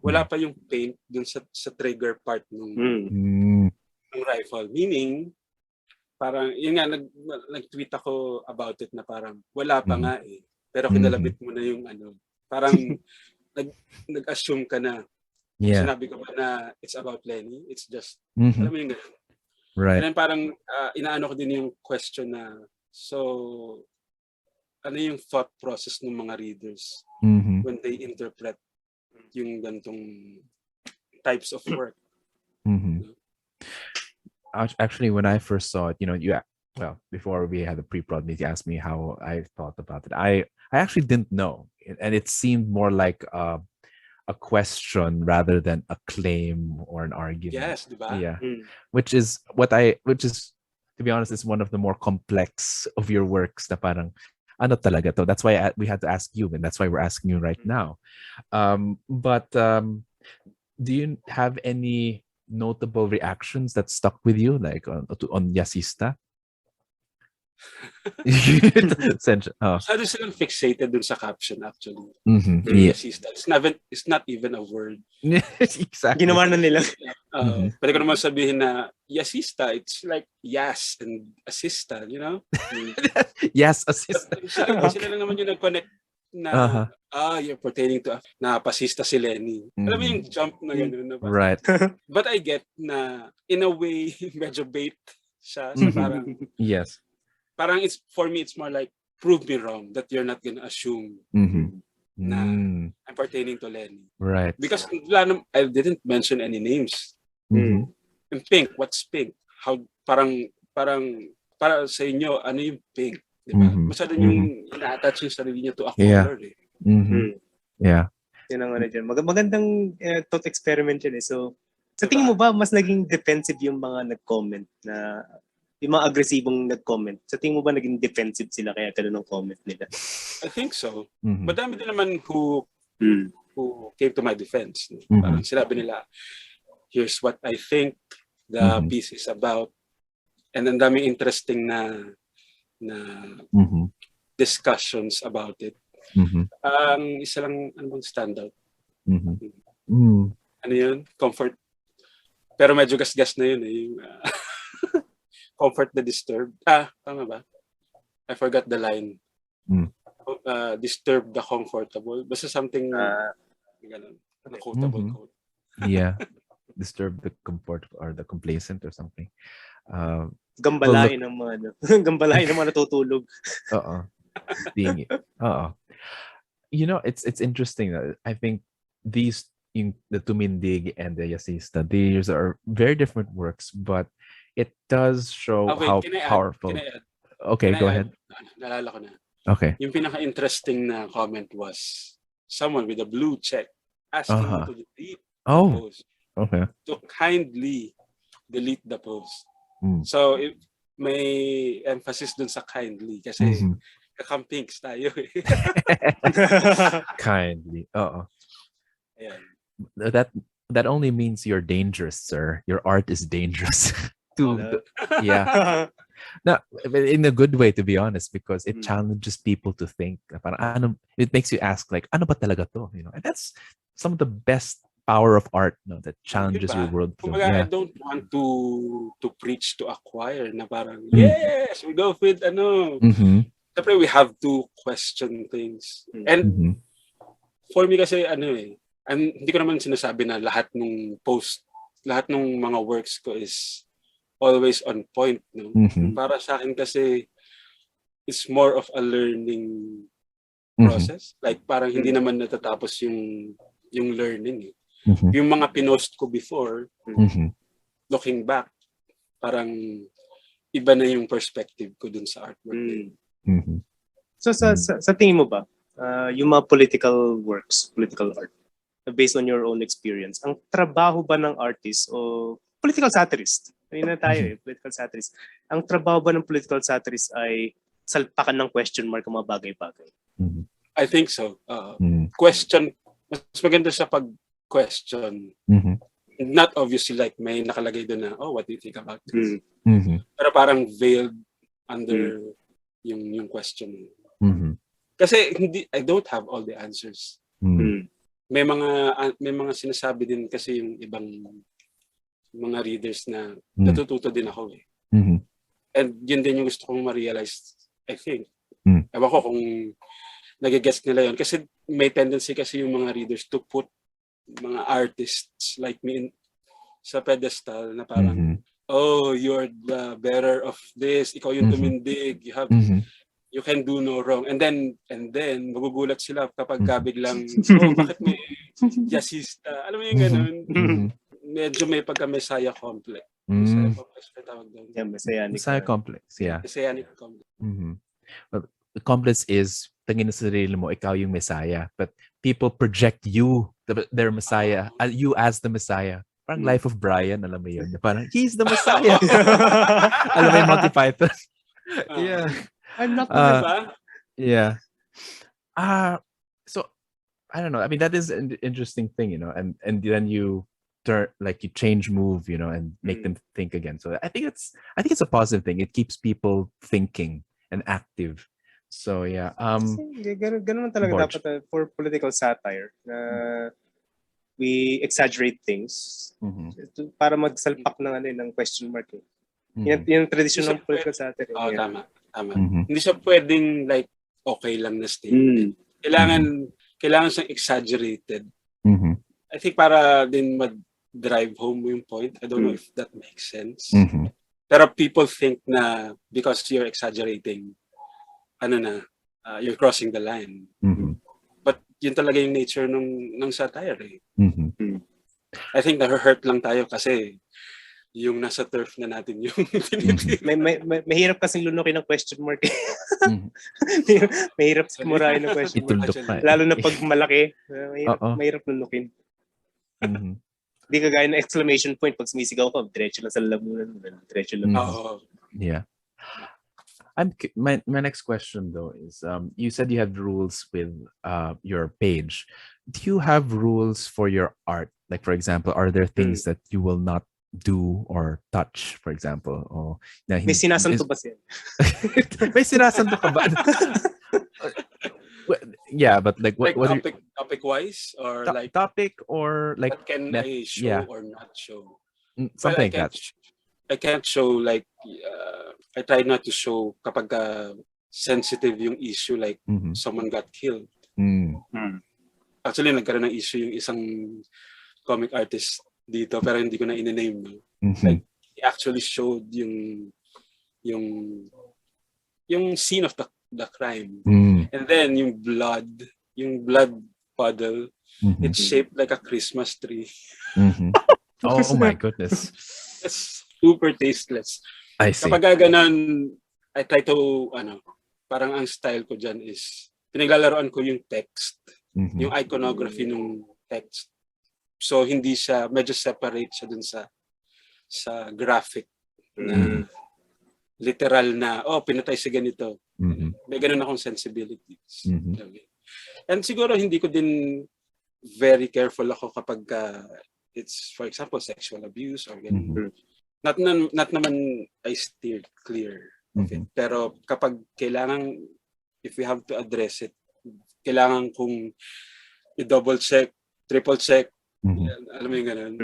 wala pa yung paint dun sa trigger part ng rifle. Meaning, parang, yun nga, nag-tweet ako about it na parang, wala pa nga pero kinalabit mo na yung parang, nag-assume ka na, sinabi ko ba na it's about Lenny, it's just, alam mo yung gano'n. Right. And then parang, inaano ko din yung question na, so, ano yung thought process ng mga readers when they interpret yung gantong types of work. Actually, when I first saw it, before we had the pre-prod meet, you asked me how I thought about it. I actually didn't know, and it seemed more like a question rather than a claim or an argument. Yes, diba? Yeah, which is to be honest, is one of the more complex of your works. Na parang ano talaga to? That's why we had to ask you, and that's why we're asking you right now. But do you have any notable reactions that stuck with you, like on Yassista? Masyado silang fixated dun sa caption actually. Yassista. It's not even a word. Exactly. Ginawa na nila. Pwede ko naman sabihin na Yassista, it's like yes and assista, you know? Yes, assista. Sila lang naman yung nag-connect na you're pertaining to na pasista si Lenny. Alam mo yung jump na gano'n. Right. But I get na in a way medyo bait siya. So parang yes. Parang for me it's more like prove me wrong that you're not gonna assume na I'm pertaining to Lenny. Right. Because I didn't mention any names. In pink, what's pink? How parang para sa inyo ano yung pink? Diba? Masyado yung ina-attach yung sarili niya to a color Yeah. Yun ang dyan. Magandang thought experiment yun So, sa tingin mo ba mas naging defensive yung mga nag-comment na yung mga agresibong nag-comment? Sa tingin mo ba naging defensive sila kaya ganun ang comment nila? I think so. Madami din naman who came to my defense. Parang sinabi nila, here's what I think the piece is about. And ang daming interesting na discussions about it. Isa lang, ano bang standout? Ano yun? Pero medyo gasgas na yun eh. Yung, comfort the disturbed. Tama ba? I forgot the line. Disturb the comfortable. Basta something ganun. Quotable quote. Yeah. Disturb the comfort or the complacent or something. Gambalain ng mga gambalain ng mga natutulog. Being it. You know, it's interesting. I think these the Tumindig and the Yassista, these are very different works, but it does show how powerful. Okay, go ahead. Naalala ko na. Okay. Yung pinaka-interesting na comment was someone with a blue check asking you to delete the post. Okay. To kindly delete the post. So, may emphasis dun sa kindly kasi kakampings tayo eh. Kindly. Ayan. That only means you're dangerous, sir. Your art is dangerous. Yeah. No, in a good way, to be honest, because it challenges people to think. It makes you ask, like, ano ba talaga to? You know, and that's some of the best power of art, that challenges your world. I don't want to preach to acquire na parang, yes, we go with Siyempre, we have to question things. And for me kasi, hindi ko naman sinasabi na lahat ng mga works ko is always on point. No? Para sa akin kasi, it's more of a learning process. Like, parang hindi naman natatapos yung learning. Yung mga pinost ko before, looking back, parang iba na yung perspective ko dun sa artwork. So sa tingin mo ba, yung mga political works, political art, based on your own experience, ang trabaho ba ng artist o political satirist? Ayun na tayo political satirist. Ang trabaho ba ng political satirist ay salpakan ng question mark ang mga bagay-bagay? I think so. Question, mas maganda sa pag-question. Not obviously like may nakalagay doon na, what do you think about this? Pero parang veiled under yung question. Kasi I don't have all the answers. May mga sinasabi din kasi yung ibang mga readers na natututo din ako eh. And yun din yung gusto kong ma-realize, I think. Ewan ko kung nag-guess nila yun. Kasi may tendency kasi yung mga readers to put mga artists like me sa pedestal na parang, you're the bearer of this, ikaw yung tumindig, you can do no wrong. And then magugulat sila kapag biglang, bakit may Yassista? Alam mo yung ganun? Medyo may pagka-messiah complex. Messiah complex pa tawag doon. Messiah complex, yeah. Messianic complex. But the complex is, tingin sa sarili mo, ikaw yung messiah. But people project you, their messiah, you as the messiah. Parang Life of Brian, alam mo yun. Parang, he's the messiah. Alam mo yung Monty Python? Yeah. I'm not yeah. So, I don't know. I mean, that is an interesting thing, and then you you change move, and make them think again. So I think it's a positive thing. It keeps people thinking and active. So yeah. Ganun talaga dapat for political satire. We exaggerate things para magsalpak ng question mark. Yung tradition ng political satire. Tama. Hindi siya pwedeng like okay lang na statement. Kailangan siyang exaggerated. I think para din mag-drive home yung point. I don't know if that makes sense. Pero people think na because you're exaggerating, you're crossing the line. But yun talaga yung nature ng satire eh. I think na-hurt lang tayo kasi yung nasa turf na natin yung mahirap kasing lunukin ng question mark. Mahirap murahin ng question mark. Lalo na pag malaki, mahirap lunukin. Hindi kagaya ng exclamation point pag sumisigaw ka, diretso lang sa lalamunan. Diretso lang. Yeah. My next question though is, you said you have rules with your page. Do you have rules for your art? Like, for example, are there things that you will not do or touch, for example? Or may sinasanto ba siya? May sinasanto ka ba? Yeah, but like what topic wise or like topic or like what can I show or not show? Something like that. I can't show like I try not to show kapag sensitive yung issue, like someone got killed. Actually, nagkaroon ng issue yung isang comic artist dito, pero hindi ko na in-name. No? Like, he actually showed yung scene of the crime. And then yung blood puddle, it's shaped like a Christmas tree. Oh my goodness. It's super tasteless. I see. Kapag ganun, I try to, parang ang style ko dyan is, pinaglalaroan ko yung text, yung iconography ng text. So, hindi siya, medyo separate siya dun sa graphic na literal na, pinatay si ganito. May ganun akong sensibilities. And siguro hindi ko din very careful ako kapag it's, for example, sexual abuse or ganun. Not naman I steer clear of it. Pero kapag kailangan, if we have to address it, kailangan kong i-double check, triple check, alam mo yung ganun.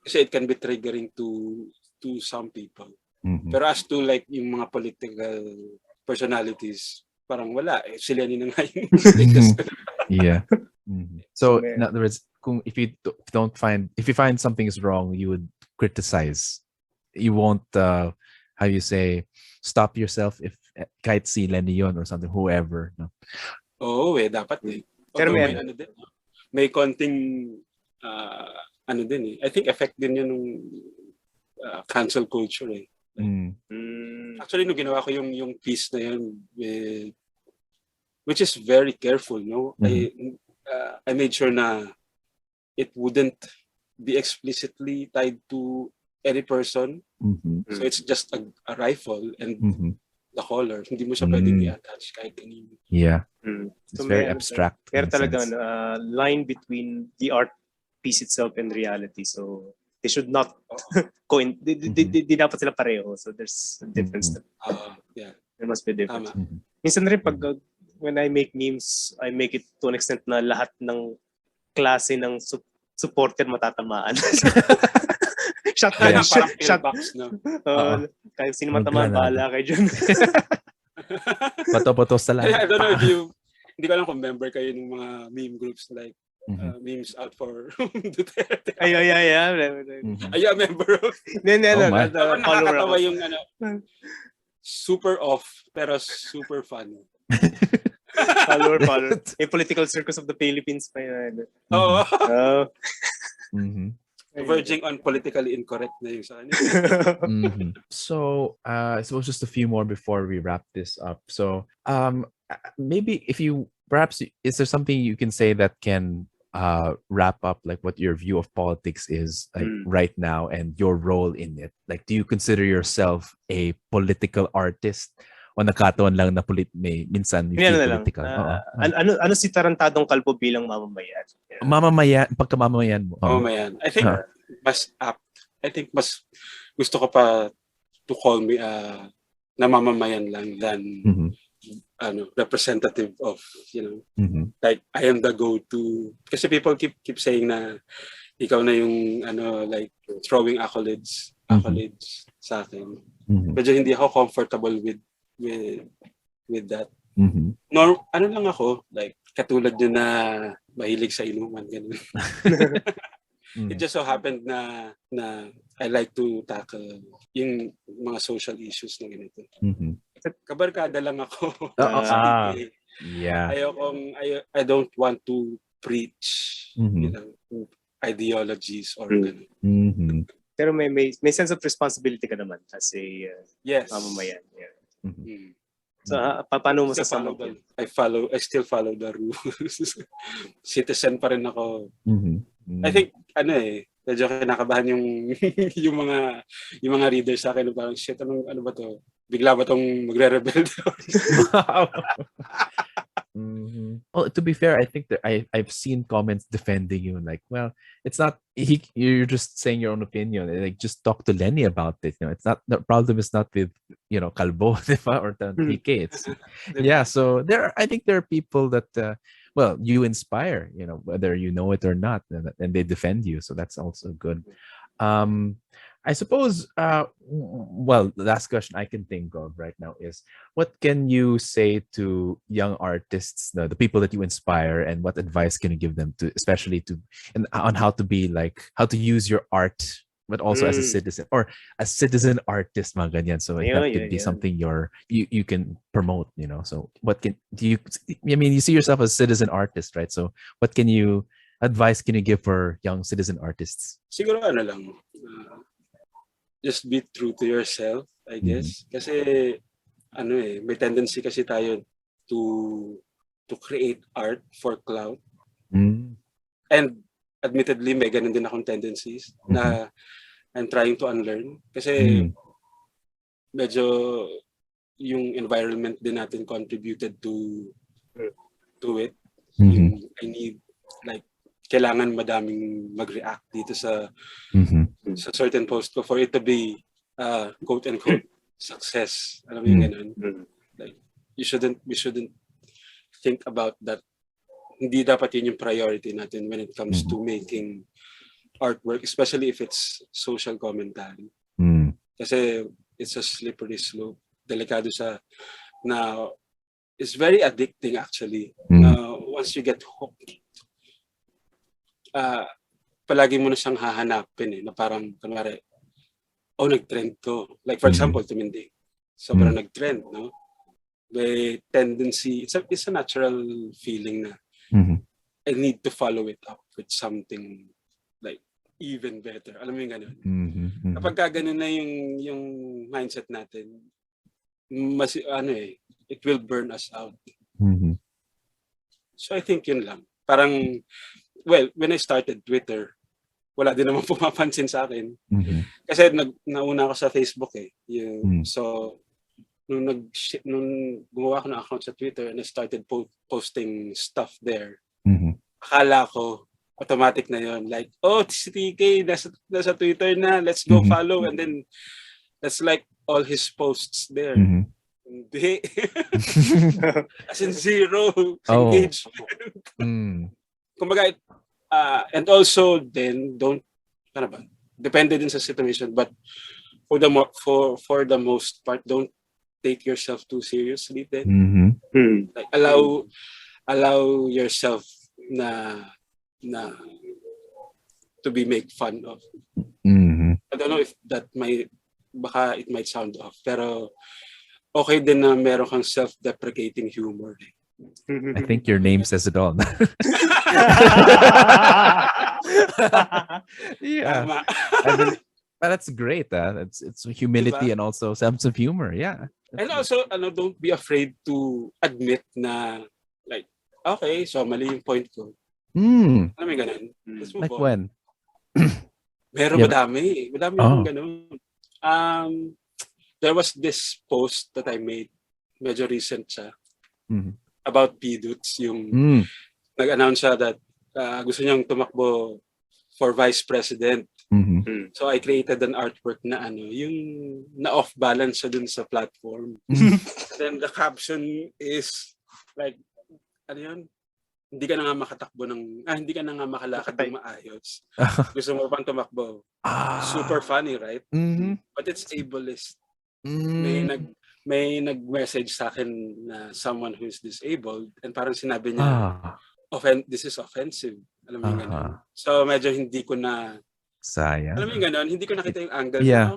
Kasi it can be triggering to some people. Pero as to like yung mga political personalities, parang wala. Sila nila nga yung yeah. So in other words, if you find something is wrong, you would criticize. You won't how you say, stop yourself if kahit si Lenny yun or something, whoever. No? Dapat eh. Pero may konting I think effect din yun ng cancel culture eh. Actually, nung ginawa ko yung piece na yun, which is very careful, no? I made sure na it wouldn't be explicitly tied to any person. So it's just a rifle and the color. Hindi mo siya pwedeng i-attach kahit kanino. Yeah. It's very abstract. Pero talagang line between the art piece itself and reality. So they should not di dapat sila pareho. So there's a difference. Yeah. There must be a difference. Minsan rin pag when I make memes, I make it to an extent na lahat ng klase ng supporter matatamaan. Parang pillbox, no? Kahit sino matamaan, bahala kayo dyan. Bato-bato sa lang. I don't know if hindi ko alam kung member kayo ng mga meme groups like memes out for Duterte. Ay. Are you a member of? Nakakatawa yung super off pero super funny. Follower. A political circus of the Philippines pa yun. Verging on politically incorrect na yung sa So, I suppose just a few more before we wrap this up. So, maybe if you, perhaps, is there something you can say that can wrap up like what your view of politics is like right now and your role in it? Like, do you consider yourself a political artist? O nakataon lang na minsan you feel political? Ano si Tarantadong Kalbo bilang mamamayan? Mamamayan, pagkamamayan mo. Mamamayan. I think mas apt. I think mas gusto ko pa to call me na mamamayan lang than representative of, like I am the go-to. Kasi people keep saying na ikaw na yung like throwing accolades sa akin. Medyo hindi ako comfortable with that. Lang ako, like katulad nyo na mahilig sa inuman, ganun. It just so happened na I like to tackle yung mga social issues na ganito. Kabarkada lang ako. Yeah. I don't want to preach ideologies or ganun. Pero may sense of responsibility ka naman as a mamamayan. Yeah. So, paano mo sasama? I still follow the rules. Citizen pa rin ako. I think, medyo kinakabahan yung mga readers sa akin, parang shit, ano ba to? Bigla ba tong magre-rebel? Well, to be fair, I think that I've seen comments defending you, like, well, it's not you're just saying your own opinion. Like, just talk to Lenny about it. It's not, the problem is not with Kalbo or TK. It's So I think there are people that you inspire. Whether you know it or not, and they defend you. So that's also good. I suppose, well, the last question I can think of right now is, what can you say to young artists, the people that you inspire, and what advice can you give them to, especially to, and on how to be like, how to use your art, but also as a citizen or a citizen artist, mga ganyan. So like, that could be something you can promote, you know. So what can do you? I mean, you see yourself as a citizen artist, right? So what can you advice can you give for young citizen artists? Siguro ano lang, just be true to yourself, I guess. Kasi ano may tendency kasi tayo to create art for clout. And admittedly, may ganun din akong tendencies na I'm trying to unlearn. Kasi medyo yung environment din natin contributed to it. I need, like, kailangan madaming mag-react dito sa certain post ko for it to be quote-unquote success. Alam mo yung ganun? Like, we shouldn't think about that. Hindi dapat yun yung priority natin when it comes to making artwork, especially if it's social commentary. Kasi it's a slippery slope. Delikado siya na it's very addicting actually. Once you get hooked, palagi mo na siyang hahanapin na parang, kunwari, nag-trend to. Like for example, Tumindig. Sobrang nag-trend, no? May tendency, it's a natural feeling na I need to follow it up with something like even better. Alam mo yung ganun? Kapag ganun na yung mindset natin, mas it will burn us out. So I think yun lang. Parang, well, when I started Twitter, wala din naman pumapansin sa akin. Kasi nauna ako sa Facebook So, nung gumawa ko ng account sa Twitter and I started posting stuff there, akala ko automatic na yon, like, si TK nasa Twitter na, let's go follow, and then that's like all his posts there. Hindi. As in zero engagement. Kumbaga, and also then depende din sa situation, but for the most part, don't take yourself too seriously then. Like allow yourself na to be made fun of. I don't know if baka it might sound off, pero okay din na meron kang self-deprecating humor. I think your name says it all. Yeah. But that's great. It's humility and also sense of humor. Yeah. And also, don't be afraid to admit na, like, okay, so mali yung point ko. Alam mo yung ganun? Like when? Meron madami akong ganun. There was this post that I made, medyo recent siya, about P-Dudes, yung nag-announce siya that gusto niyang tumakbo for vice president. So I created an artwork na yung na-off balance siya dun sa platform. Then the caption is like, hindi ka na nga makatakbo hindi ka na nga makalakad ng maayos. Gusto mo pang tumakbo. Super funny, right? But it's ableist. May nag-message sa akin na someone who is disabled, and parang sinabi niya, this is offensive. Alam mo yung ganun. So medyo hindi ko na, sayang. Alam mo yung ganun, hindi ko nakita yung angle. Yeah.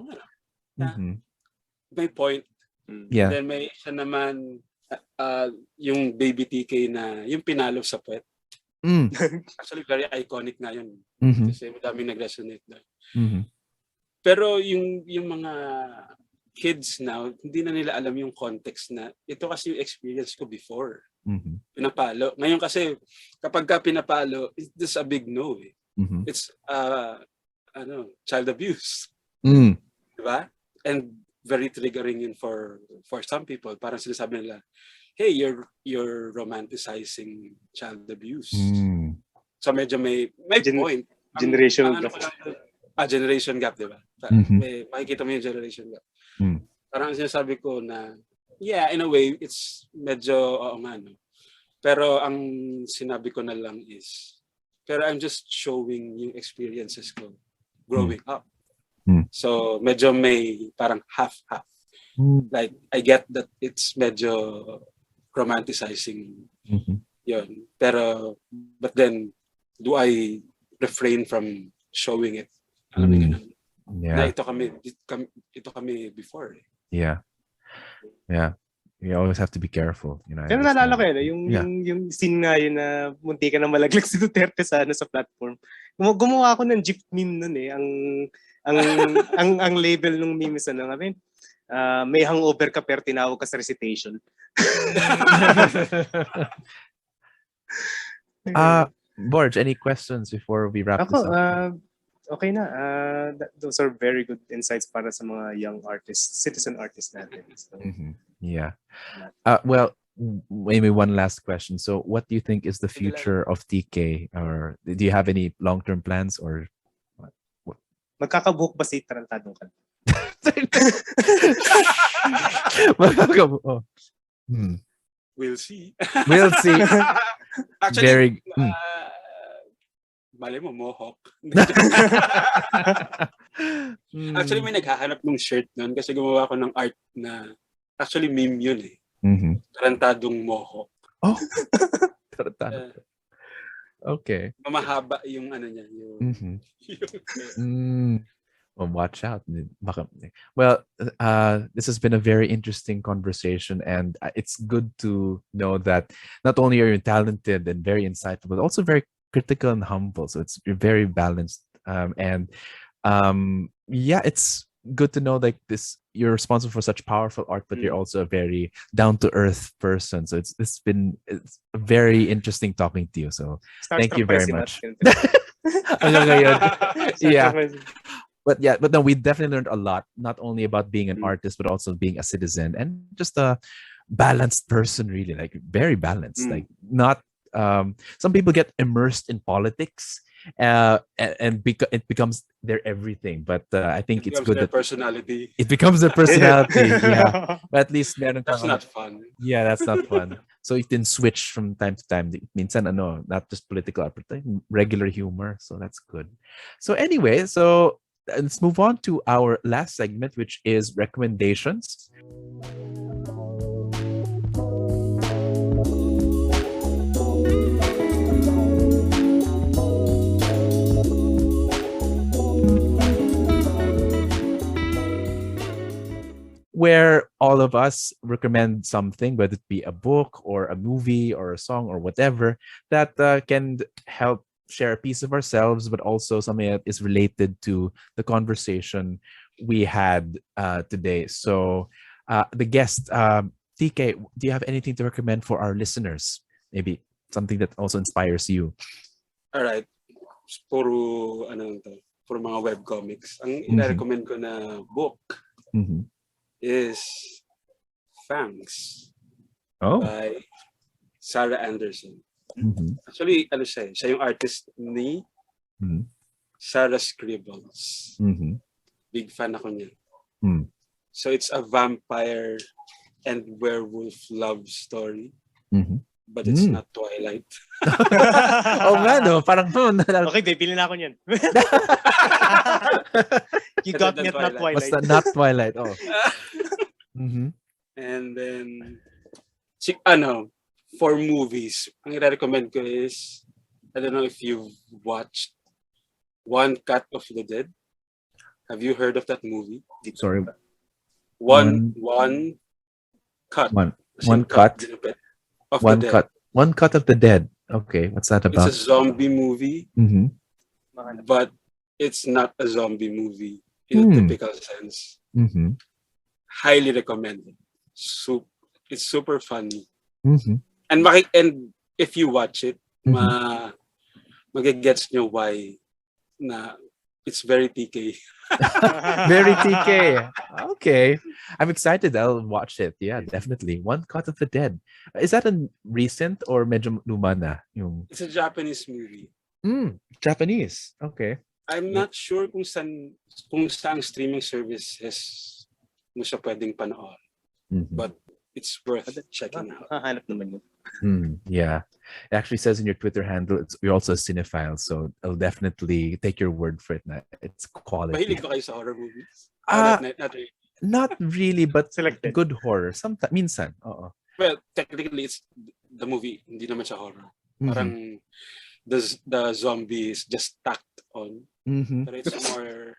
May point. Yeah. And then may siya naman, yung baby TK na, yung pinalo sa puwet. Actually, very iconic nga yun. Kasi madaming nag-resonate na. Pero yung mga kids now, hindi na nila alam yung context na ito kasi yung experience ko before. Pinapalo. Ngayon kasi, kapag ka pinapalo, it's a big no. It's child abuse. Diba? And very triggering yun for some people. Parang sinasabi nila, hey, you're romanticizing child abuse. So medyo may point. Generational gap. Generation gap, diba? May makikita mo yung generation gap. Parang sinasabi ko na, yeah, in a way, it's medyo, no? Pero ang sinabi ko na lang is, pero I'm just showing yung experiences ko growing up. Mm. So medyo may parang half-half. Like I get that it's medyo romanticizing yun. Pero but then do I refrain from showing it? Alam mo ganun. Na ito kami before. Yeah. You always have to be careful, you know. Pero naalala ko yung scene nga yun na munti ka na malaglag si Duterte sa platform. Gumawa ako ng jeep meme nun eh. Ang label ng meme is may hangover ka pero tinawag ka sa recitation. Borge, any questions before we wrap this up? Okay na. Those are very good insights para sa mga young artists, citizen artists natin. So, yeah. Well, maybe one last question. So what do you think is the future of TK? Or do you have any long-term plans or what? Magkakabuhok ba si Tarantadong Kalbo? We'll see. We'll see. Actually, mali mo, mohawk. Actually, may naghahanap ng shirt nun kasi gumawa ko ng art na actually meme yun eh. Tarantadong mohawk. Oh! Tarantado. Okay. Mamahaba yung niya. Well, watch out. Well, this has been a very interesting conversation, and it's good to know that not only are you talented and very insightful, but also very critical and humble. So it's very balanced. It's good to know like this. You're responsible for such powerful art, but you're also a very down-to-earth person. So it's very interesting talking to you. So thank you very much. Yeah. But no, we definitely learned a lot, not only about being an artist, but also being a citizen and just a balanced person, really, like very balanced. Like not, some people get immersed in politics and it becomes their everything. But I think it's good that personality. It becomes their personality. Yeah, but at least that's not fun. Yeah, that's not fun. So you can switch from time to time. Minsan not just political art, but regular humor. So that's good. So anyway, let's move on to our last segment, which is recommendations. Where all of us recommend something, whether it be a book or a movie or a song or whatever, that can help share a piece of ourselves, but also something that is related to the conversation we had today. So the guest, TK, do you have anything to recommend for our listeners? Maybe something that also inspires you. All right. Puro mga webcomics. Ang ina-recommend ko na book is Fangs by Sarah Anderson. Actually, siya yung artist ni Sarah Scribbles. Big fan ako niya. So it's a vampire and werewolf love story. But it's not Twilight. Parang okay, bibili na ako niyan. You got me at not Twilight. What's that? Not Twilight. Oh. And then for movies, ang i-recommend ko is, I don't know if you've watched One Cut of the Dead. Have you heard of that movie? Sorry. One cut. One cut. One Cut of the Dead. Okay, what's that about? It's a zombie movie, but it's not a zombie movie in a typical sense. Highly recommended. It's super funny. And if you watch it, magigets nyo why na it's very TK. Very TK. Okay. I'm excited. I'll watch it. Yeah, definitely. One Cut of the Dead. Is that a recent or medyo luma na? It's a Japanese movie. Japanese. Okay. I'm not sure kung saan streaming services mo siya pwedeng panoorin. But it's worth checking out. Hahanap naman yun. Yeah. It actually says in your Twitter handle, you're also a cinephile, so I'll definitely take your word for it na it's quality. Mahilig ba kayo sa horror movies? Not really. Not really, but Selected. good horror. Sometimes, minsan. Oo. Well, technically, it's the movie. Hindi naman siya horror. Parang the zombie is just tacked on. But it's more...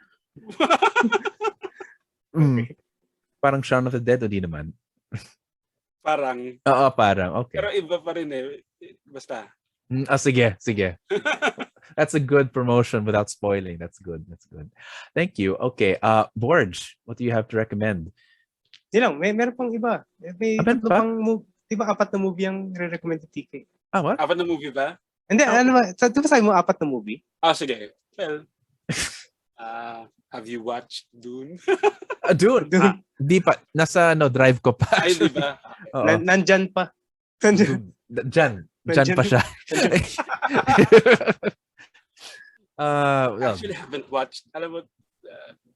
Parang Shaun of the Dead o di naman? Parang. Oo, parang. Okay. Pero iba pa rin eh. Basta. Sige. That's a good promotion without spoiling. That's good. Thank you. Okay. Borge, what do you have to recommend? Di lang, meron pang iba. May tatlo pang movie. Di ba 4 na movie ang re-recommend ni TK? What? 4 na movie ba? Hindi, ano ba? Di ba sabi mo 4 na movie? Sige. Well, have you watched Dune? Dune? Di pa. Nasa drive ko pa. Ay, di ba? Nandyan pa. Diyan pa siya. Actually, haven't watched. Alam mo,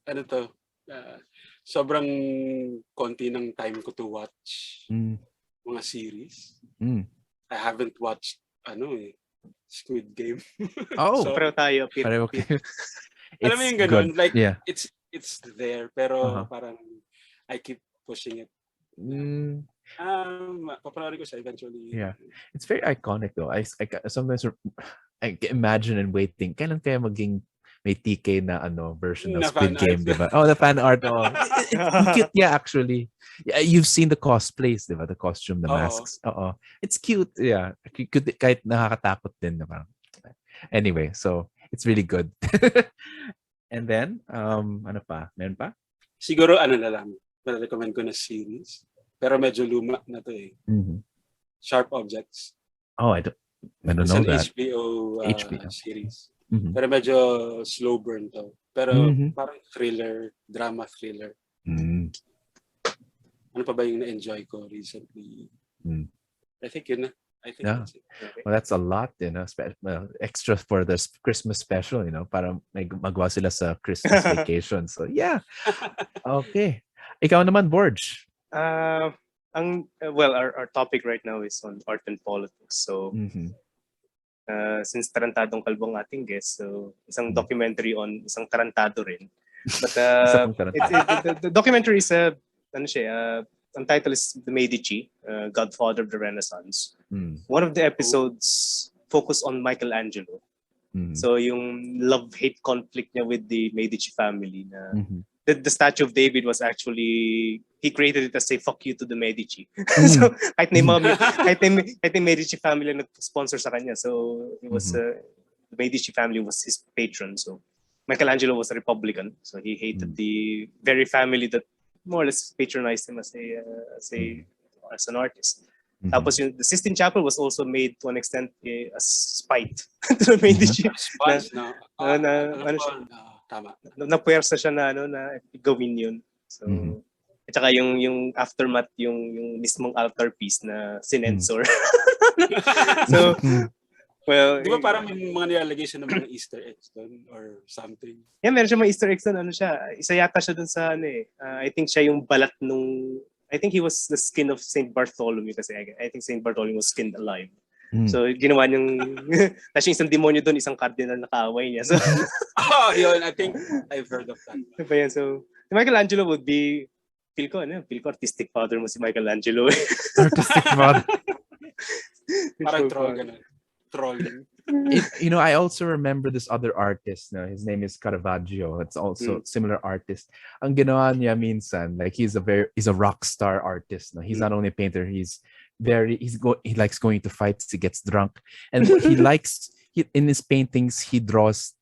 ano to? Sobrang konti ng time ko to watch mga series. I haven't watched Squid Game. So, pero tayo. Alam mo yung ganun? Like, it's there, pero parang I keep pushing it. Papanoorin ko siya eventually. Yeah. It's very iconic though. I sometimes I imagine and waiting, kailan kaya maging may TK na version of Squid Game, diba? The fan art. It's cute, yeah, actually. Yeah, you've seen the cosplays, diba? The costume, the masks. It's cute, yeah. Kahit nakakatakot din, diba? Anyway, so it's really good. And then, ano pa? Meron pa? Siguro, na lang. Recommend ko na series. Pero medyo luma na to eh. Sharp Objects. I don't know that. It's an HBO series. Pero medyo slow burn to. Pero parang drama thriller. Ano pa ba yung na-enjoy ko recently? I think yun na. That's it. Okay. Well, that's a lot, extra for this Christmas special, para magwa sila sa Christmas vacation. So, yeah. Okay. Ikaw naman, Borge. Our topic right now is on art and politics. So, since Tarantadong Kalbo ang ating guest, so isang documentary on isang tarantado rin. But the documentary is ang title is The Medici, Godfather of the Renaissance. One of the episodes focused on Michelangelo. So yung love-hate conflict niya with the Medici family. The Statue of David was actually, he created it as say fuck you to the Medici. So kahit na Medici family nag-sponsor sa kanya. So it was the Medici family was his patron. So Michelangelo was a Republican. So he hated the very family that more or less patronized him as an artist. Tapos the Sistine Chapel was also made to an extent a spite to the Medici. Tama. Napuwersa siya na gawin yun. So at saka yung aftermath yung mismong altarpiece na sinensor. So well, di ba parang may mga nilalagay siya ng mga Easter eggs doon or something? Yeah, meron siya mga Easter eggs doon. Isa yata siya doon sa I think siya yung balat I think he was the skin of Saint Bartholomew kasi I think Saint Bartholomew was skinned alive. So ginawa niyang kasi isang demonyo doon, isang cardinal na kaaway niya. So yun, I think I've heard of that. Diba yan? So si Michelangelo would be feel ko artistic father mo si Michelangelo. Artistic father. Parang troll. I also remember this other artist. His name is Caravaggio. It's also similar artist. Ang ginawa niya minsan, like he's a rock star artist. No? He's not only a painter. He likes going to fights. He gets drunk, and in his paintings he draws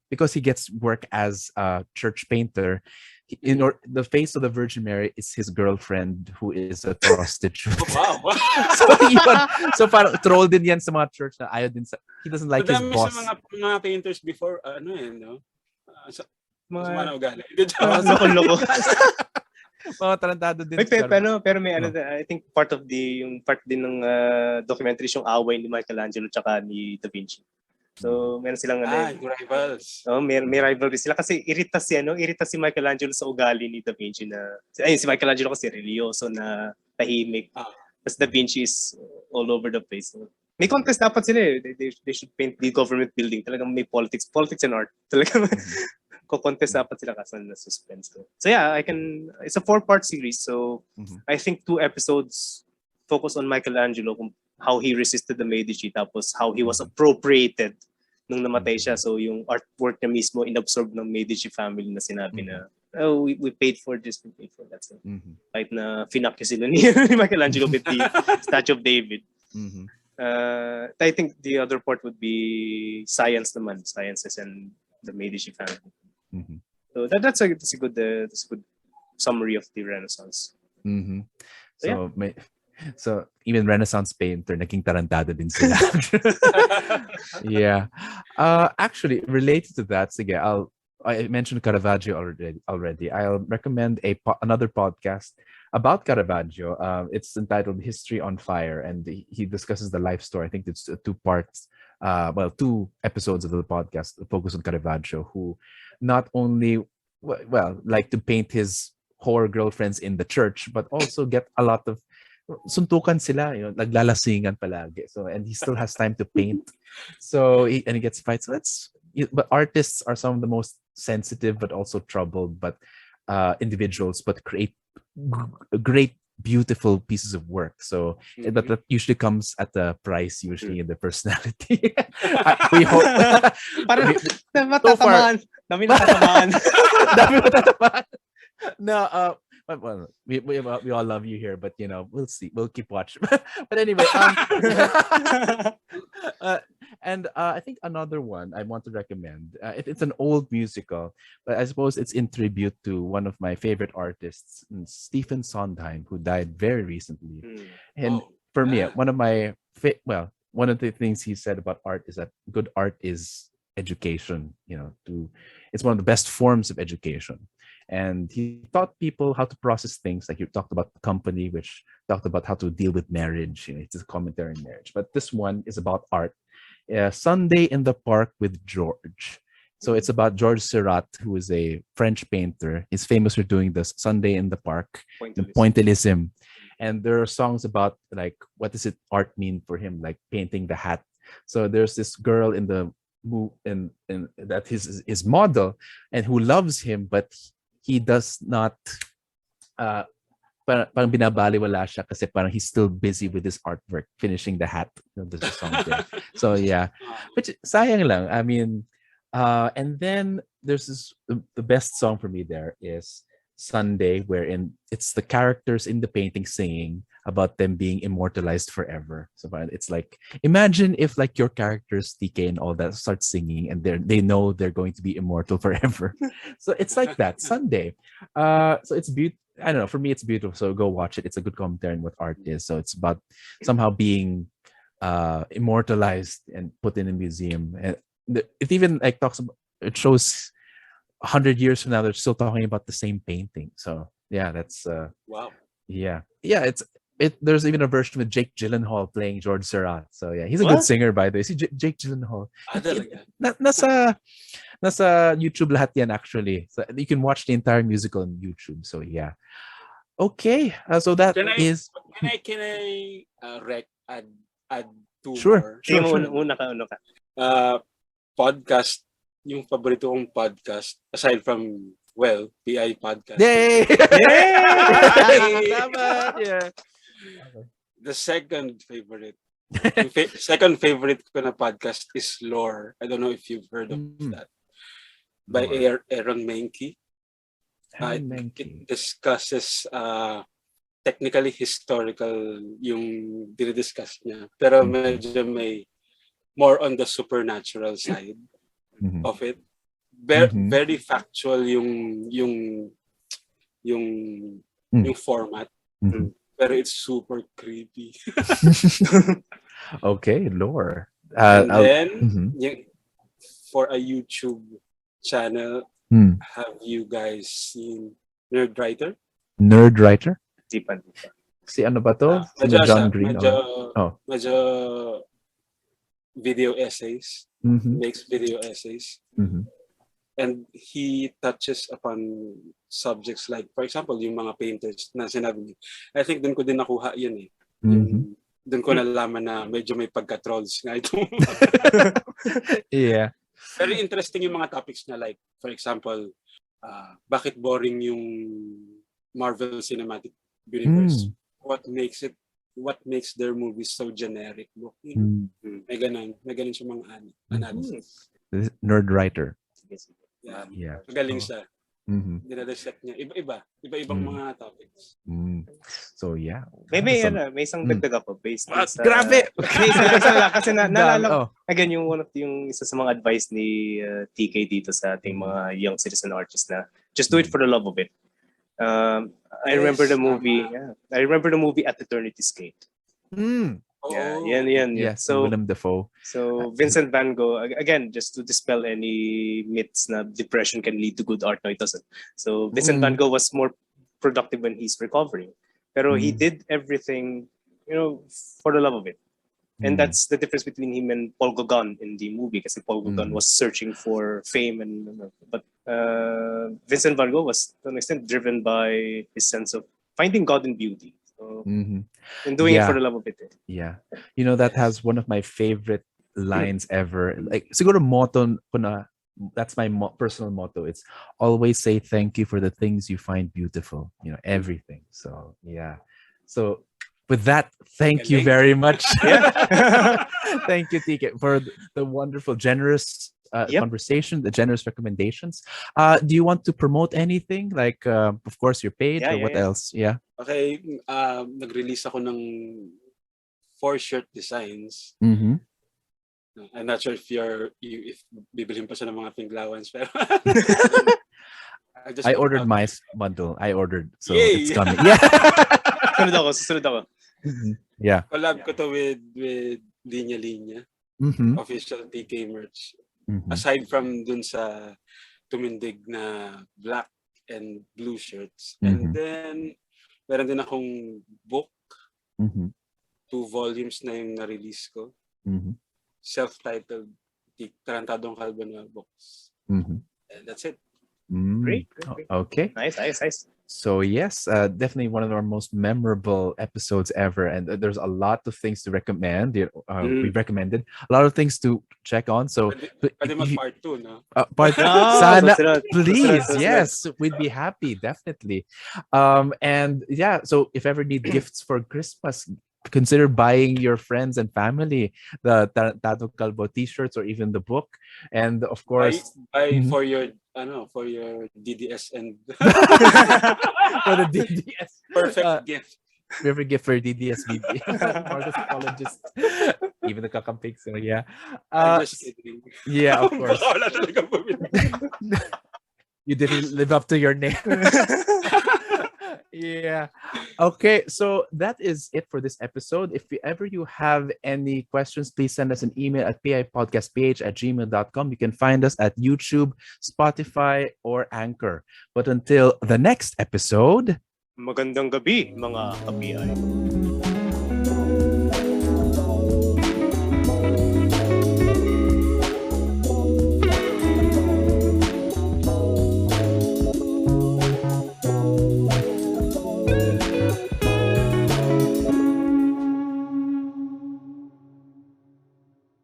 because he gets work as a church painter. The face of the Virgin Mary is his girlfriend who is a prostitute. Wow. so parang troll din yan sa mga church na ayaw din he doesn't like his boss. Sa mga painters before, mga ugali. Loko-loko. Mga tarantado din. Pero may I think part din ng documentary yung away ni Michelangelo tsaka ni Da Vinci. So, meron silang rivals. May rivalry sila kasi irita si Michelangelo sa ugali ni Da Vinci si Michelangelo kasi religyoso na tahimik. As Da Vinci is all over the place. May contest dapat sila eh. They should paint the government building. Talagang may politics and art. Talagang ko-contest dapat sila kasi na suspense ko. So yeah, it's a 4-part series. So I think 2 episodes focus on Michelangelo, how he resisted the Medici, tapos how he was appropriated nung namatay siya. So yung artwork niya mismo inabsorb ng Medici family na sinabi na, oh, we paid for this, we paid for that. So, kahit na finakya sila ni Michelangelo with the Statue of David. I think the other part would be sciences and the Medici family. So that's a good summary of the Renaissance. So even Renaissance painter, naging tarantado din sila. Yeah. Actually, related to that, sige, I mentioned Caravaggio already. I'll recommend another podcast about Caravaggio. It's entitled History on Fire, and he discusses the life story. I think it's 2 parts. 2 episodes of the podcast focus on Caravaggio, who not only like to paint his whore girlfriends in the church, but also get a lot of suntukan sila, naglalasingan palagi. So, and he still has time to paint. So, he gets fights. So but artists are some of the most sensitive but also troubled individuals, but create great, beautiful pieces of work. So, but that usually comes at a price, usually in the personality. We hope. Parang matatamaan. Dami matatamaan. No, well, we all love you here, but we'll see. We'll keep watching. But anyway, and I think another one I want to recommend. It's an old musical, but I suppose it's in tribute to one of my favorite artists, Stephen Sondheim, who died very recently. And for me, one of the things he said about art is that good art is education. It's one of the best forms of education. And he taught people how to process things. Like you talked about the company, which talked about how to deal with marriage. It's a commentary on marriage. But this one is about art. Sunday in the Park with George. So it's about Georges Seurat, who is a French painter. He's famous for doing this Sunday in the Park, pointillism. And there are songs about like what does art mean for him, like painting the hat. So there's this girl in the in that his model and who loves him, but he does not parang binabaliwala siya kasi parang he's still busy with his artwork, finishing the hat. There's a song there. So yeah, which sayang lang. I mean, and then there's the best song for me there is Sunday, wherein it's the characters in the painting singing about them being immortalized forever. So it's like, imagine if like your characters, TK and all that, start singing and they know they're going to be immortal forever. So it's like that Sunday. So it's beautiful. I don't know. For me, it's beautiful. So go watch it. It's a good commentary on what art is. So it's about somehow being immortalized and put in a museum. And it even like talks about, it shows 100 years from now they're still talking about the same painting. So yeah, that's wow. Yeah. There's even a version with Jake Gyllenhaal playing George Seurat. So yeah, he's a good singer by the way. See Jake Gyllenhaal. Nasa YouTube lahat yan actually. So you can watch the entire musical on YouTube. So yeah. Okay. So that Can I add 2 more? Sure. Una ka. Podcast, yung paborito kong podcast aside from PI podcast. Yay! Yeah. The second favorite ko na podcast is Lore. I don't know if you've heard of that. By Aaron Mahnke. It discusses technically historical yung dinidiscuss niya. Pero medyo may more on the supernatural side of it. Very factual yung format. Pero it's super creepy. Okay, Lore. And then for a YouTube channel, have you guys seen Nerdwriter? Nerdwriter? Di pa. Si ano ba to? John Green? Medyo video essays. Makes video essays. And he touches upon subjects like, for example, yung mga painters na sinabi niya. I think dun ko din nakuha yun eh. Doon ko nalaman na medyo may pagka-trolls nga ito. Yeah. Very interesting yung mga topics niya, like for example, bakit boring yung Marvel Cinematic Universe? What makes their movies so generic? May ganun siya mga analysis. Nerd writer. Yeah. Magaling siya. Dinadissect niya. Iba-ibang mga topics. So yeah. May isang dagdag ako based sa... Grabe! Isa lang, kasi naalala ko, again, yung isa sa mga advice ni TK dito sa ating mga young citizen artists na just do it for the love of it. I remember the movie. Yeah, I remember the movie At Eternity's Gate. Yeah, yan. Yes, Willem Dafoe. So Vincent Van Gogh, again, just to dispel any myths na depression can lead to good art. No, it doesn't. So Vincent Van Gogh was more productive when he's recovering. Pero he did everything, for the love of it. And that's the difference between him and Paul Gauguin in the movie, kasi Paul Gauguin was searching for fame, but Vincent Van Gogh was to an extent driven by his sense of finding God in beauty. And doing it for the love of it. Yeah. That has one of my favorite lines ever. Like, siguro motto ko na, that's my personal motto. It's always say thank you for the things you find beautiful. Everything. So, yeah. So, with that, thank you very much. Thank you, TK, for the wonderful, generous conversation, the generous recommendations. Do you want to promote anything? Like, of course, your page or what else? Yeah. Okay. Nag-release ako ng 4 shirt designs. I'm not sure if bibilhin pa siya ng mga pinglawans, pero I ordered my bundle. So Yay! It's coming. Yeah. Susunod ako. Yeah. Collab ko to with Linya Linya, official TK merch. Aside from dun sa Tumindig na black and blue shirts. And then, meron din akong book. 2 volumes na yung na-release ko. Self-titled Tarantadong Kalbo na books. And that's it. Great. Okay. Nice. So yes, definitely one of our most memorable episodes ever, and there's a lot of things to recommend. We've recommended a lot of things to check on. So pwede mag-part 2, no? Part sana, please. Yes, we'd be happy, definitely. And yeah, so if ever need gifts for Christmas, consider buying your friends and family the Tarantado Kalbo t-shirts or even the book. And of course, buy for your DDS and for the DDS perfect gift. Perfect gift for DDS BB. Or the psychologist. Even the kakampigs. So yeah. I'm just kidding. Yeah, of course. Wala talagang bumili. You didn't live up to your name. Yeah. Okay, so that is it for this episode. If ever you have any questions, please send us an email at pipodcastph@gmail.com. You can find us at YouTube, Spotify, or Anchor. But until the next episode, magandang gabi, mga kapiay.